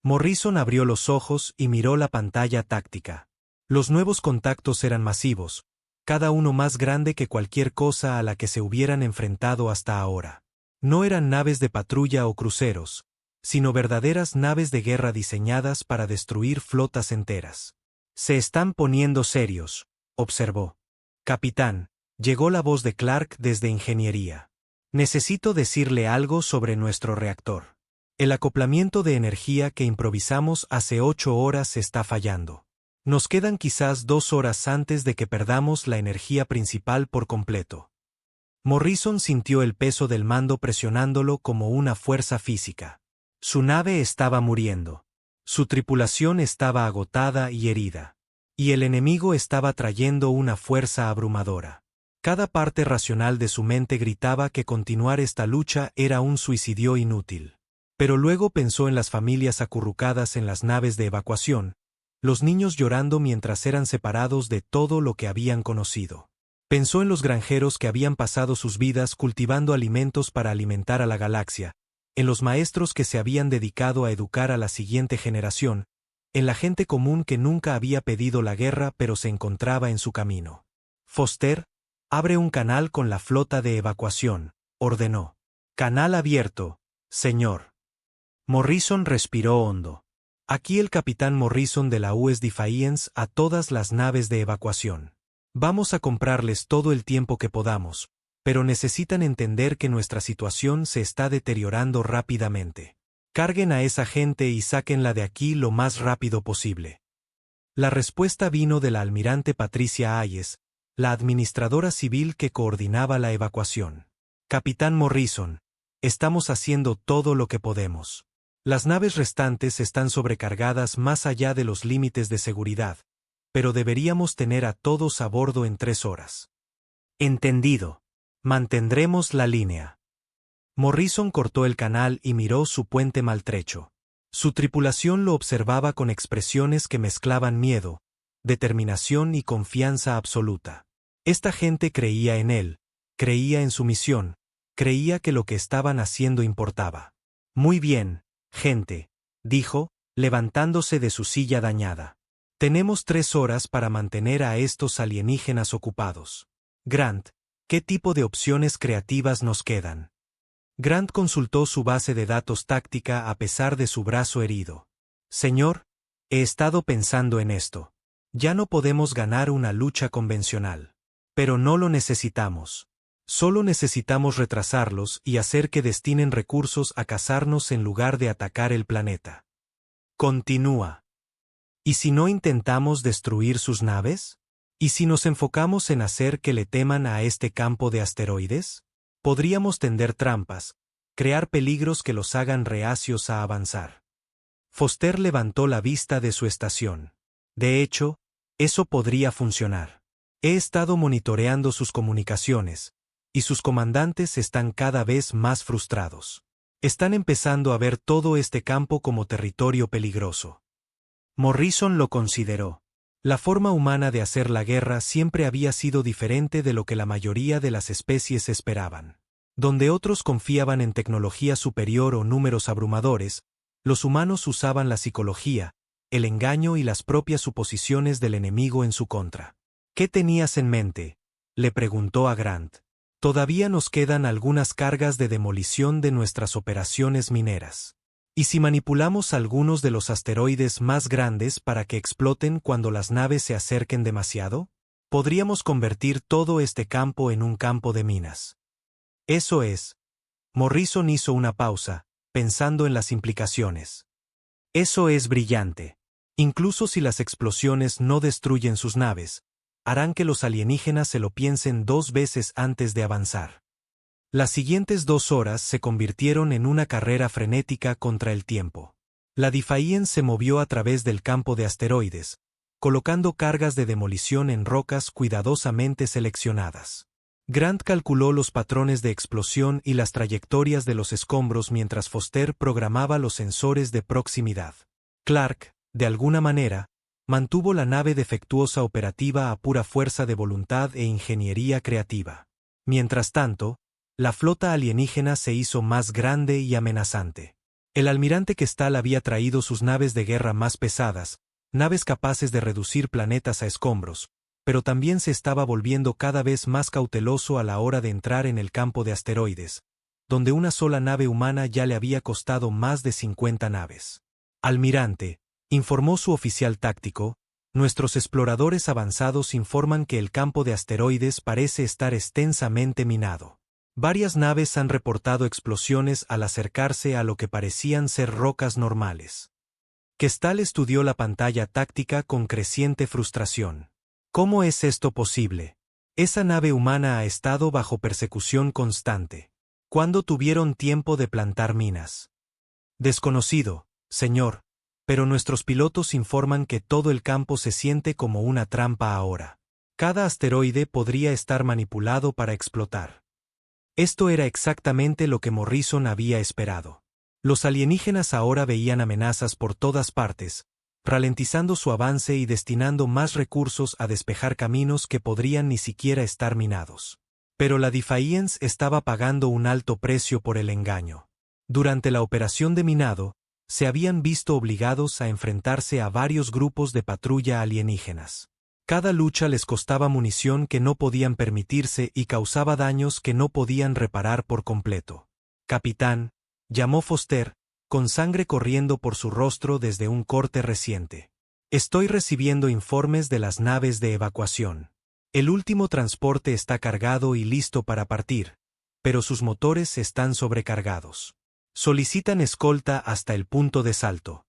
Morrison abrió los ojos y miró la pantalla táctica. Los nuevos contactos eran masivos, cada uno más grande que cualquier cosa a la que se hubieran enfrentado hasta ahora. No eran naves de patrulla o cruceros, sino verdaderas naves de guerra diseñadas para destruir flotas enteras. Se están poniendo serios, observó. Capitán, llegó la voz de Clark desde ingeniería. Necesito decirle algo sobre nuestro reactor. El acoplamiento de energía que improvisamos hace 8 horas está fallando. Nos quedan quizás 2 horas antes de que perdamos la energía principal por completo. Morrison sintió el peso del mando presionándolo como una fuerza física. Su nave estaba muriendo. Su tripulación estaba agotada y herida. Y el enemigo estaba trayendo una fuerza abrumadora. Cada parte racional de su mente gritaba que continuar esta lucha era un suicidio inútil. Pero luego pensó en las familias acurrucadas en las naves de evacuación, los niños llorando mientras eran separados de todo lo que habían conocido. Pensó en los granjeros que habían pasado sus vidas cultivando alimentos para alimentar a la galaxia, en los maestros que se habían dedicado a educar a la siguiente generación, en la gente común que nunca había pedido la guerra pero se encontraba en su camino. Foster, abre un canal con la flota de evacuación, ordenó. Canal abierto, señor. Morrison respiró hondo. Aquí el capitán Morrison de la US Defiance a todas las naves de evacuación. Vamos a comprarles todo el tiempo que podamos, pero necesitan entender que nuestra situación se está deteriorando rápidamente. Carguen a esa gente y sáquenla de aquí lo más rápido posible. La respuesta vino de la almirante Patricia Hayes, la administradora civil que coordinaba la evacuación. Capitán Morrison, estamos haciendo todo lo que podemos. Las naves restantes están sobrecargadas más allá de los límites de seguridad, pero deberíamos tener a todos a bordo en 3 horas. Entendido. Mantendremos la línea. Morrison cortó el canal y miró su puente maltrecho. Su tripulación lo observaba con expresiones que mezclaban miedo, determinación y confianza absoluta. Esta gente creía en él, creía en su misión, creía que lo que estaban haciendo importaba. Muy bien, gente, dijo, levantándose de su silla dañada. Tenemos 3 horas para mantener a estos alienígenas ocupados. Grant, ¿qué tipo de opciones creativas nos quedan? Grant consultó su base de datos táctica a pesar de su brazo herido. Señor, he estado pensando en esto. Ya no podemos ganar una lucha convencional. Pero no lo necesitamos. Solo necesitamos retrasarlos y hacer que destinen recursos a cazarnos en lugar de atacar el planeta. Continúa. ¿Y si no intentamos destruir sus naves? ¿Y si nos enfocamos en hacer que le teman a este campo de asteroides? Podríamos tender trampas, crear peligros que los hagan reacios a avanzar. Foster levantó la vista de su estación. De hecho, eso podría funcionar. He estado monitoreando sus comunicaciones, y sus comandantes están cada vez más frustrados. Están empezando a ver todo este campo como territorio peligroso. Morrison lo consideró. La forma humana de hacer la guerra siempre había sido diferente de lo que la mayoría de las especies esperaban. Donde otros confiaban en tecnología superior o números abrumadores, los humanos usaban la psicología, el engaño y las propias suposiciones del enemigo en su contra. ¿Qué tenías en mente?, le preguntó a Grant. Todavía nos quedan algunas cargas de demolición de nuestras operaciones mineras. ¿Y si manipulamos algunos de los asteroides más grandes para que exploten cuando las naves se acerquen demasiado? Podríamos convertir todo este campo en un campo de minas. Eso es. Morrison hizo una pausa, pensando en las implicaciones. Eso es brillante. Incluso si las explosiones no destruyen sus naves, harán que los alienígenas se lo piensen 2 veces antes de avanzar. Las siguientes 2 horas se convirtieron en una carrera frenética contra el tiempo. La Defiance se movió a través del campo de asteroides, colocando cargas de demolición en rocas cuidadosamente seleccionadas. Grant calculó los patrones de explosión y las trayectorias de los escombros mientras Foster programaba los sensores de proximidad. Clark, de alguna manera, mantuvo la nave defectuosa operativa a pura fuerza de voluntad e ingeniería creativa. Mientras tanto, la flota alienígena se hizo más grande y amenazante. El almirante Kestal había traído sus naves de guerra más pesadas, naves capaces de reducir planetas a escombros, pero también se estaba volviendo cada vez más cauteloso a la hora de entrar en el campo de asteroides, donde una sola nave humana ya le había costado más de 50 naves. Almirante, informó su oficial táctico, nuestros exploradores avanzados informan que el campo de asteroides parece estar extensamente minado. Varias naves han reportado explosiones al acercarse a lo que parecían ser rocas normales. Kestal estudió la pantalla táctica con creciente frustración. ¿Cómo es esto posible? Esa nave humana ha estado bajo persecución constante. ¿Cuándo tuvieron tiempo de plantar minas? Desconocido, señor, pero nuestros pilotos informan que todo el campo se siente como una trampa ahora. Cada asteroide podría estar manipulado para explotar. Esto era exactamente lo que Morrison había esperado. Los alienígenas ahora veían amenazas por todas partes, ralentizando su avance y destinando más recursos a despejar caminos que podrían ni siquiera estar minados. Pero la Defiance estaba pagando un alto precio por el engaño. Durante la operación de minado, se habían visto obligados a enfrentarse a varios grupos de patrulla alienígenas. Cada lucha les costaba munición que no podían permitirse y causaba daños que no podían reparar por completo. «Capitán», llamó Foster, con sangre corriendo por su rostro desde un corte reciente. «Estoy recibiendo informes de las naves de evacuación. El último transporte está cargado y listo para partir, pero sus motores están sobrecargados. Solicitan escolta hasta el punto de salto».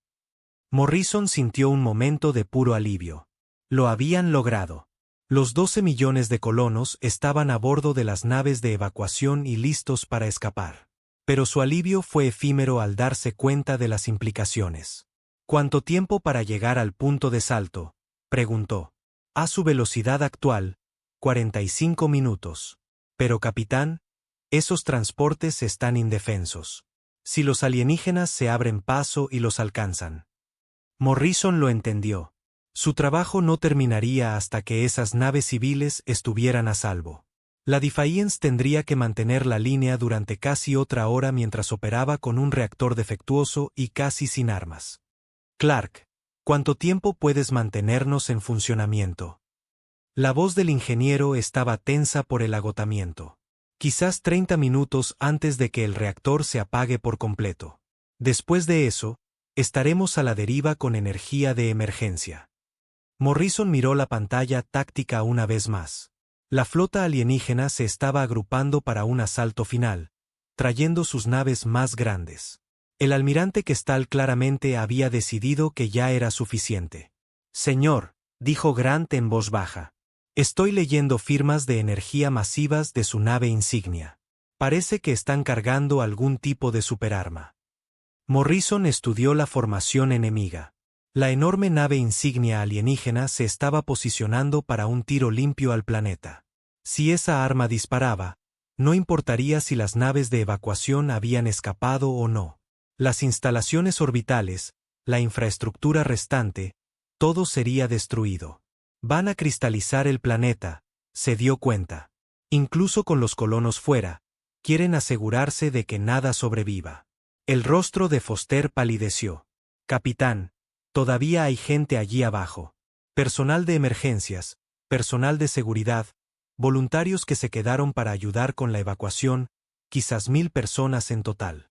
Morrison sintió un momento de puro alivio. Lo habían logrado. Los 12 millones de colonos estaban a bordo de las naves de evacuación y listos para escapar. Pero su alivio fue efímero al darse cuenta de las implicaciones. «¿Cuánto tiempo para llegar al punto de salto?», preguntó. «A su velocidad actual, 45 minutos. Pero capitán, esos transportes están indefensos. Si los alienígenas se abren paso y los alcanzan». Morrison lo entendió. Su trabajo no terminaría hasta que esas naves civiles estuvieran a salvo. La Defiance tendría que mantener la línea durante casi otra hora mientras operaba con un reactor defectuoso y casi sin armas. «Clark, ¿cuánto tiempo puedes mantenernos en funcionamiento?». La voz del ingeniero estaba tensa por el agotamiento. «Quizás 30 minutos antes de que el reactor se apague por completo. Después de eso, estaremos a la deriva con energía de emergencia». Morrison miró la pantalla táctica una vez más. La flota alienígena se estaba agrupando para un asalto final, trayendo sus naves más grandes. El almirante Kestal claramente había decidido que ya era suficiente. «Señor», dijo Grant en voz baja, «estoy leyendo firmas de energía masivas de su nave insignia. Parece que están cargando algún tipo de superarma». Morrison estudió la formación enemiga. La enorme nave insignia alienígena se estaba posicionando para un tiro limpio al planeta. Si esa arma disparaba, no importaría si las naves de evacuación habían escapado o no. Las instalaciones orbitales, la infraestructura restante, todo sería destruido. Van a cristalizar el planeta, se dio cuenta. Incluso con los colonos fuera, quieren asegurarse de que nada sobreviva. El rostro de Foster palideció. «Capitán, todavía hay gente allí abajo. Personal de emergencias, personal de seguridad, voluntarios que se quedaron para ayudar con la evacuación, quizás 1000 personas en total.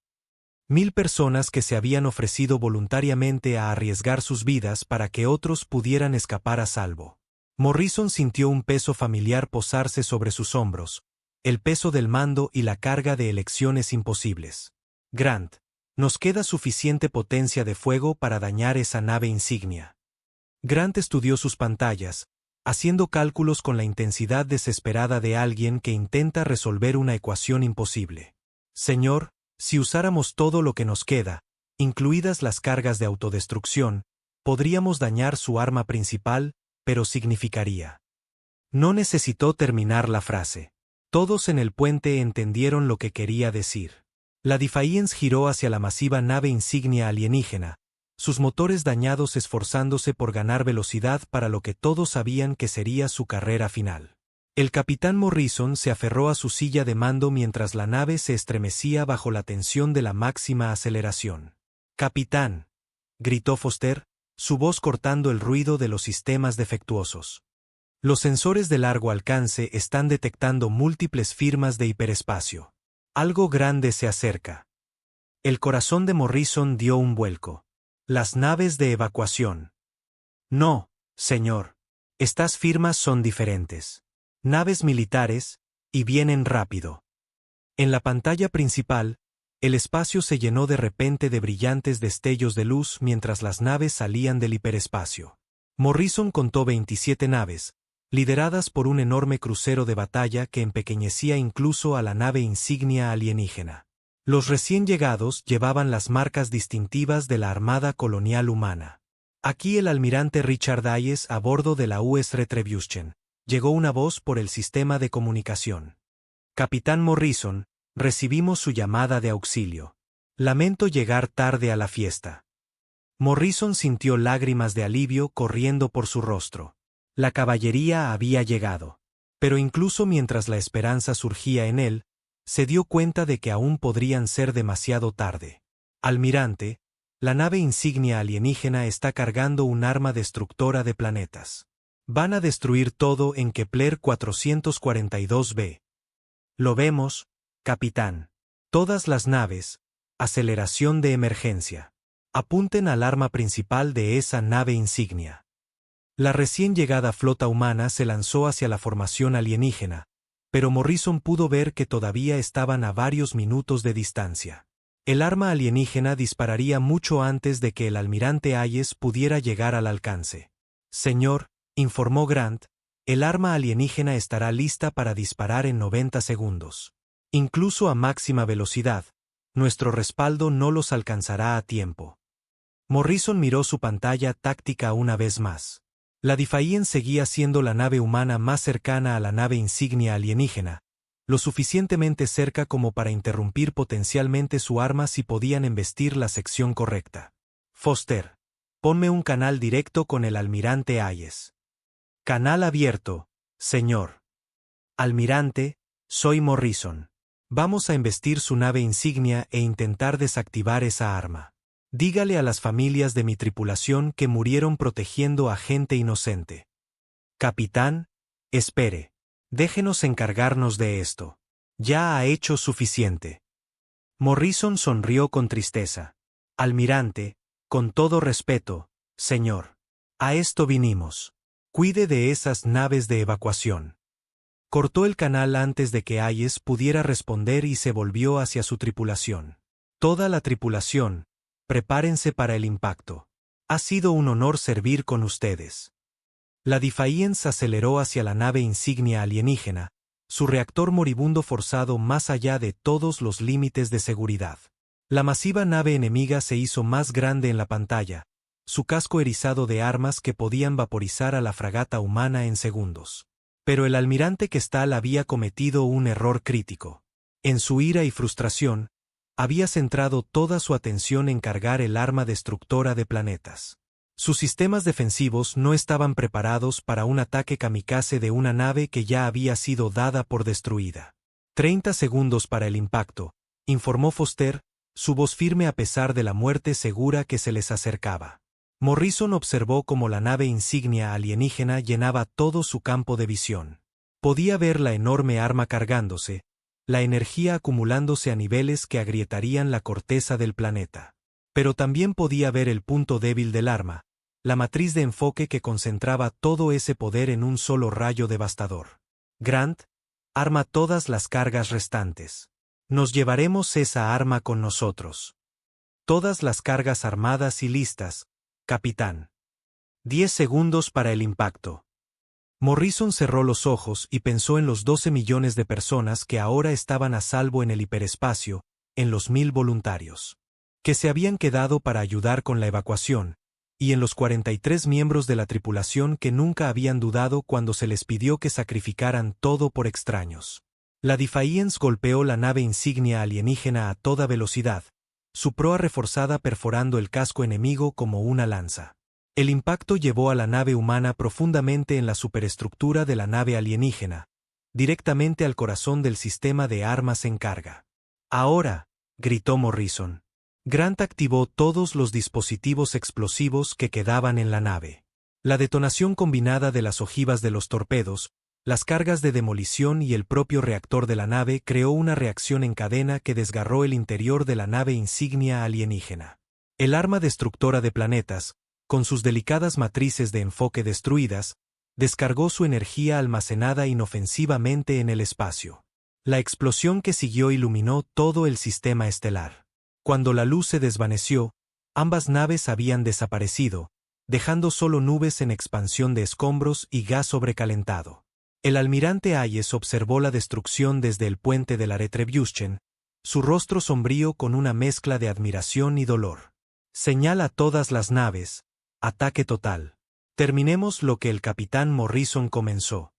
1000 personas que se habían ofrecido voluntariamente a arriesgar sus vidas para que otros pudieran escapar a salvo». Morrison sintió un peso familiar posarse sobre sus hombros, el peso del mando y la carga de elecciones imposibles. «Grant, nos queda suficiente potencia de fuego para dañar esa nave insignia». Grant estudió sus pantallas, haciendo cálculos con la intensidad desesperada de alguien que intenta resolver una ecuación imposible. «Señor, si usáramos todo lo que nos queda, incluidas las cargas de autodestrucción, podríamos dañar su arma principal, pero significaría». No necesitó terminar la frase. Todos en el puente entendieron lo que quería decir. La Defiance giró hacia la masiva nave insignia alienígena, sus motores dañados esforzándose por ganar velocidad para lo que todos sabían que sería su carrera final. El capitán Morrison se aferró a su silla de mando mientras la nave se estremecía bajo la tensión de la máxima aceleración. «Capitán», gritó Foster, su voz cortando el ruido de los sistemas defectuosos. «Los sensores de largo alcance están detectando múltiples firmas de hiperespacio. Algo grande se acerca». El corazón de Morrison dio un vuelco. «Las naves de evacuación». «No, señor. Estas firmas son diferentes. Naves militares, y vienen rápido». En la pantalla principal, el espacio se llenó de repente de brillantes destellos de luz mientras las naves salían del hiperespacio. Morrison contó 27 naves, lideradas por un enorme crucero de batalla que empequeñecía incluso a la nave insignia alienígena. Los recién llegados llevaban las marcas distintivas de la Armada Colonial Humana. Aquí el almirante Richard Hayes a bordo de la U.S. Retribution, llegó una voz por el sistema de comunicación. Capitán Morrison, recibimos su llamada de auxilio. Lamento llegar tarde a la fiesta. Morrison sintió lágrimas de alivio corriendo por su rostro. La caballería había llegado. Pero incluso mientras la esperanza surgía en él, se dio cuenta de que aún podrían ser demasiado tarde. Almirante, la nave insignia alienígena está cargando un arma destructora de planetas. Van a destruir todo en Kepler 442b. Lo vemos, capitán. Todas las naves, aceleración de emergencia. Apunten al arma principal de esa nave insignia. La recién llegada flota humana se lanzó hacia la formación alienígena, pero Morrison pudo ver que todavía estaban a varios minutos de distancia. El arma alienígena dispararía mucho antes de que el almirante Hayes pudiera llegar al alcance. Señor, informó Grant, el arma alienígena estará lista para disparar en 90 segundos. Incluso a máxima velocidad, nuestro respaldo no los alcanzará a tiempo. Morrison miró su pantalla táctica una vez más. La Defiant seguía siendo la nave humana más cercana a la nave insignia alienígena, lo suficientemente cerca como para interrumpir potencialmente su arma si podían embestir la sección correcta. Foster, ponme un canal directo con el almirante Hayes. Canal abierto, señor. Almirante, soy Morrison. Vamos a embestir su nave insignia e intentar desactivar esa arma. Dígale a las familias de mi tripulación que murieron protegiendo a gente inocente. Capitán, espere. Déjenos encargarnos de esto. Ya ha hecho suficiente. Morrison sonrió con tristeza. Almirante, con todo respeto, señor. A esto vinimos. Cuide de esas naves de evacuación. Cortó el canal antes de que Hayes pudiera responder y se volvió hacia su tripulación. Toda la tripulación, prepárense para el impacto. Ha sido un honor servir con ustedes. La Defiant aceleró hacia la nave insignia alienígena, su reactor moribundo forzado más allá de todos los límites de seguridad. La masiva nave enemiga se hizo más grande en la pantalla, su casco erizado de armas que podían vaporizar a la fragata humana en segundos. Pero el almirante Kestal había cometido un error crítico. En su ira y frustración, había centrado toda su atención en cargar el arma destructora de planetas. Sus sistemas defensivos no estaban preparados para un ataque kamikaze de una nave que ya había sido dada por destruida. 30 segundos para el impacto, informó Foster, su voz firme a pesar de la muerte segura que se les acercaba. Morrison observó cómo la nave insignia alienígena llenaba todo su campo de visión. Podía ver la enorme arma cargándose, la energía acumulándose a niveles que agrietarían la corteza del planeta. Pero también podía ver el punto débil del arma, la matriz de enfoque que concentraba todo ese poder en un solo rayo devastador. Grant, arma todas las cargas restantes. Nos llevaremos esa arma con nosotros. Todas las cargas armadas y listas, capitán. 10 segundos para el impacto. Morrison cerró los ojos y pensó en los 12 millones de personas que ahora estaban a salvo en el hiperespacio, en los 1000 voluntarios que se habían quedado para ayudar con la evacuación, y en los 43 miembros de la tripulación que nunca habían dudado cuando se les pidió que sacrificaran todo por extraños. La Defiant golpeó la nave insignia alienígena a toda velocidad, su proa reforzada perforando el casco enemigo como una lanza. El impacto llevó a la nave humana profundamente en la superestructura de la nave alienígena, directamente al corazón del sistema de armas en carga. Ahora, gritó Morrison. Grant activó todos los dispositivos explosivos que quedaban en la nave. La detonación combinada de las ojivas de los torpedos, las cargas de demolición y el propio reactor de la nave creó una reacción en cadena que desgarró el interior de la nave insignia alienígena. El arma destructora de planetas, con sus delicadas matrices de enfoque destruidas, descargó su energía almacenada inofensivamente en el espacio. La explosión que siguió iluminó todo el sistema estelar. Cuando la luz se desvaneció, ambas naves habían desaparecido, dejando solo nubes en expansión de escombros y gas sobrecalentado. El almirante Hayes observó la destrucción desde el puente de la Retribution, su rostro sombrío con una mezcla de admiración y dolor. Señala a todas las naves, ataque total. Terminemos lo que el capitán Morrison comenzó.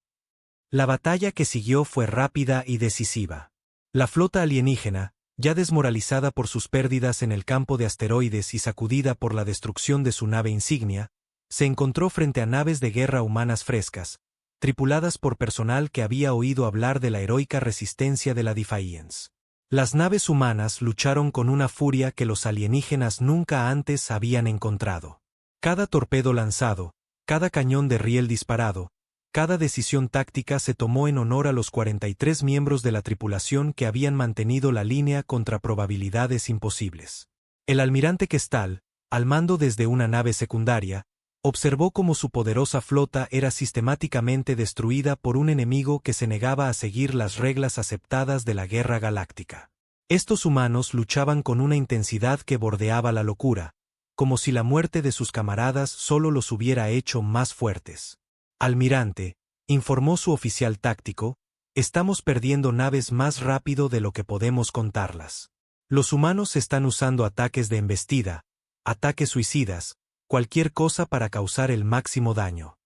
La batalla que siguió fue rápida y decisiva. La flota alienígena, ya desmoralizada por sus pérdidas en el campo de asteroides y sacudida por la destrucción de su nave insignia, se encontró frente a naves de guerra humanas frescas, tripuladas por personal que había oído hablar de la heroica resistencia de la Defiance. Las naves humanas lucharon con una furia que los alienígenas nunca antes habían encontrado. Cada torpedo lanzado, cada cañón de riel disparado, cada decisión táctica se tomó en honor a los 43 miembros de la tripulación que habían mantenido la línea contra probabilidades imposibles. El almirante Kestal, al mando desde una nave secundaria, observó cómo su poderosa flota era sistemáticamente destruida por un enemigo que se negaba a seguir las reglas aceptadas de la guerra galáctica. Estos humanos luchaban con una intensidad que bordeaba la locura, como si la muerte de sus camaradas solo los hubiera hecho más fuertes. Almirante, informó su oficial táctico, estamos perdiendo naves más rápido de lo que podemos contarlas. Los humanos están usando ataques de embestida, ataques suicidas, cualquier cosa para causar el máximo daño.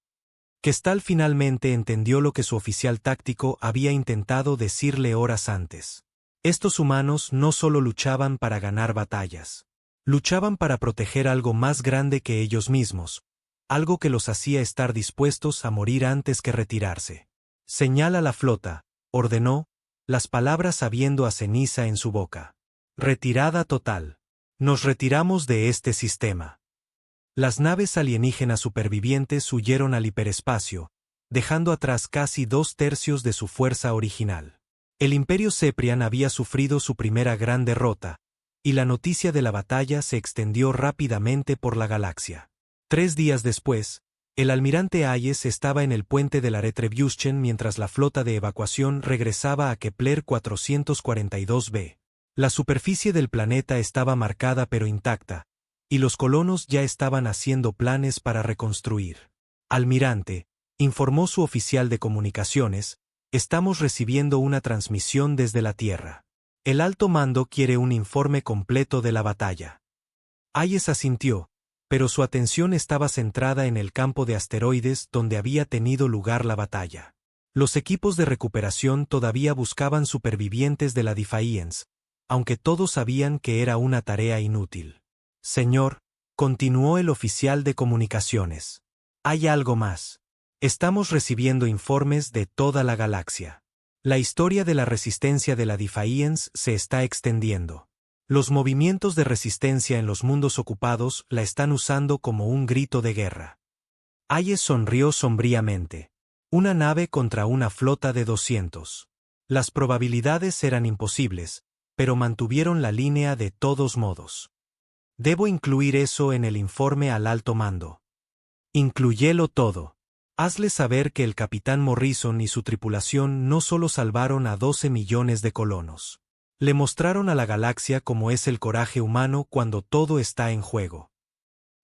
Kestal finalmente entendió lo que su oficial táctico había intentado decirle horas antes. Estos humanos no solo luchaban para ganar batallas. Luchaban para proteger algo más grande que ellos mismos, algo que los hacía estar dispuestos a morir antes que retirarse. Señala la flota, ordenó, las palabras sabiendo a ceniza en su boca. Retirada total. Nos retiramos de este sistema. Las naves alienígenas supervivientes huyeron al hiperespacio, dejando atrás casi 2/3 de su fuerza original. El Imperio Ceprian había sufrido su primera gran derrota, y la noticia de la batalla se extendió rápidamente por la galaxia. 3 días después, el almirante Hayes estaba en el puente de la Retribution mientras la flota de evacuación regresaba a Kepler 442b. La superficie del planeta estaba marcada pero intacta, y los colonos ya estaban haciendo planes para reconstruir. Almirante, informó su oficial de comunicaciones, estamos recibiendo una transmisión desde la Tierra. El alto mando quiere un informe completo de la batalla. Hayes asintió, pero su atención estaba centrada en el campo de asteroides donde había tenido lugar la batalla. Los equipos de recuperación todavía buscaban supervivientes de la Defiance, aunque todos sabían que era una tarea inútil. Señor, continuó el oficial de comunicaciones. Hay algo más. Estamos recibiendo informes de toda la galaxia. La historia de la resistencia de la Defiance se está extendiendo. Los movimientos de resistencia en los mundos ocupados la están usando como un grito de guerra. Hayes sonrió sombríamente. Una nave contra una flota de 200. Las probabilidades eran imposibles, pero mantuvieron la línea de todos modos. Debo incluir eso en el informe al alto mando. Inclúyelo todo. Hazle saber que el capitán Morrison y su tripulación no solo salvaron a 12 millones de colonos. Le mostraron a la galaxia cómo es el coraje humano cuando todo está en juego.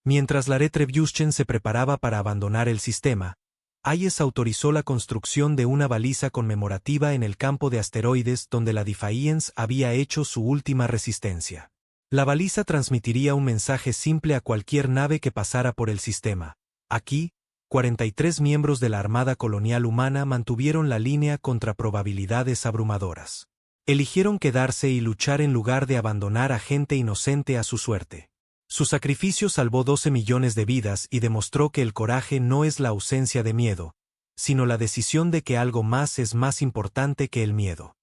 Mientras la Retribution se preparaba para abandonar el sistema, Hayes autorizó la construcción de una baliza conmemorativa en el campo de asteroides donde la Defiance había hecho su última resistencia. La baliza transmitiría un mensaje simple a cualquier nave que pasara por el sistema. Aquí, 43 miembros de la Armada Colonial Humana mantuvieron la línea contra probabilidades abrumadoras. Eligieron quedarse y luchar en lugar de abandonar a gente inocente a su suerte. Su sacrificio salvó 12 millones de vidas y demostró que el coraje no es la ausencia de miedo, sino la decisión de que algo más es más importante que el miedo.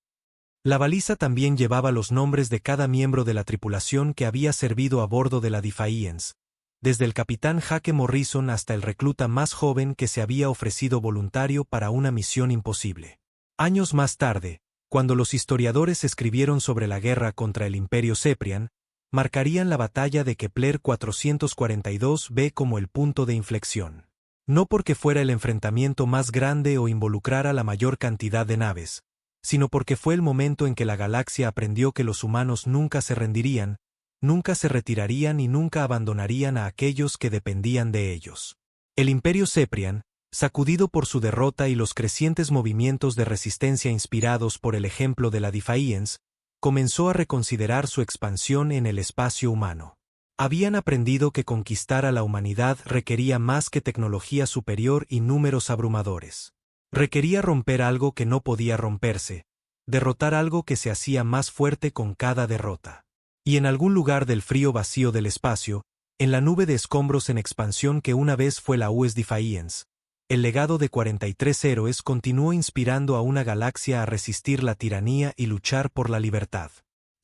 La baliza también llevaba los nombres de cada miembro de la tripulación que había servido a bordo de la Defiance, desde el capitán Jake Morrison hasta el recluta más joven que se había ofrecido voluntario para una misión imposible. Años más tarde, cuando los historiadores escribieron sobre la guerra contra el Imperio Ceprian, marcarían la batalla de Kepler 442b como el punto de inflexión. No porque fuera el enfrentamiento más grande o involucrara la mayor cantidad de naves, sino porque fue el momento en que la galaxia aprendió que los humanos nunca se rendirían, nunca se retirarían y nunca abandonarían a aquellos que dependían de ellos. El Imperio Ceprian, sacudido por su derrota y los crecientes movimientos de resistencia inspirados por el ejemplo de la Defiance, comenzó a reconsiderar su expansión en el espacio humano. Habían aprendido que conquistar a la humanidad requería más que tecnología superior y números abrumadores. Requería romper algo que no podía romperse, derrotar algo que se hacía más fuerte con cada derrota. Y en algún lugar del frío vacío del espacio, en la nube de escombros en expansión que una vez fue la US Defiance, el legado de 43 héroes continuó inspirando a una galaxia a resistir la tiranía y luchar por la libertad.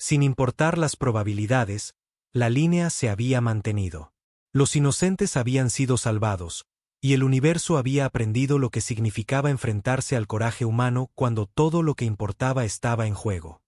Sin importar las probabilidades, la línea se había mantenido. Los inocentes habían sido salvados, y el universo había aprendido lo que significaba enfrentarse al coraje humano cuando todo lo que importaba estaba en juego.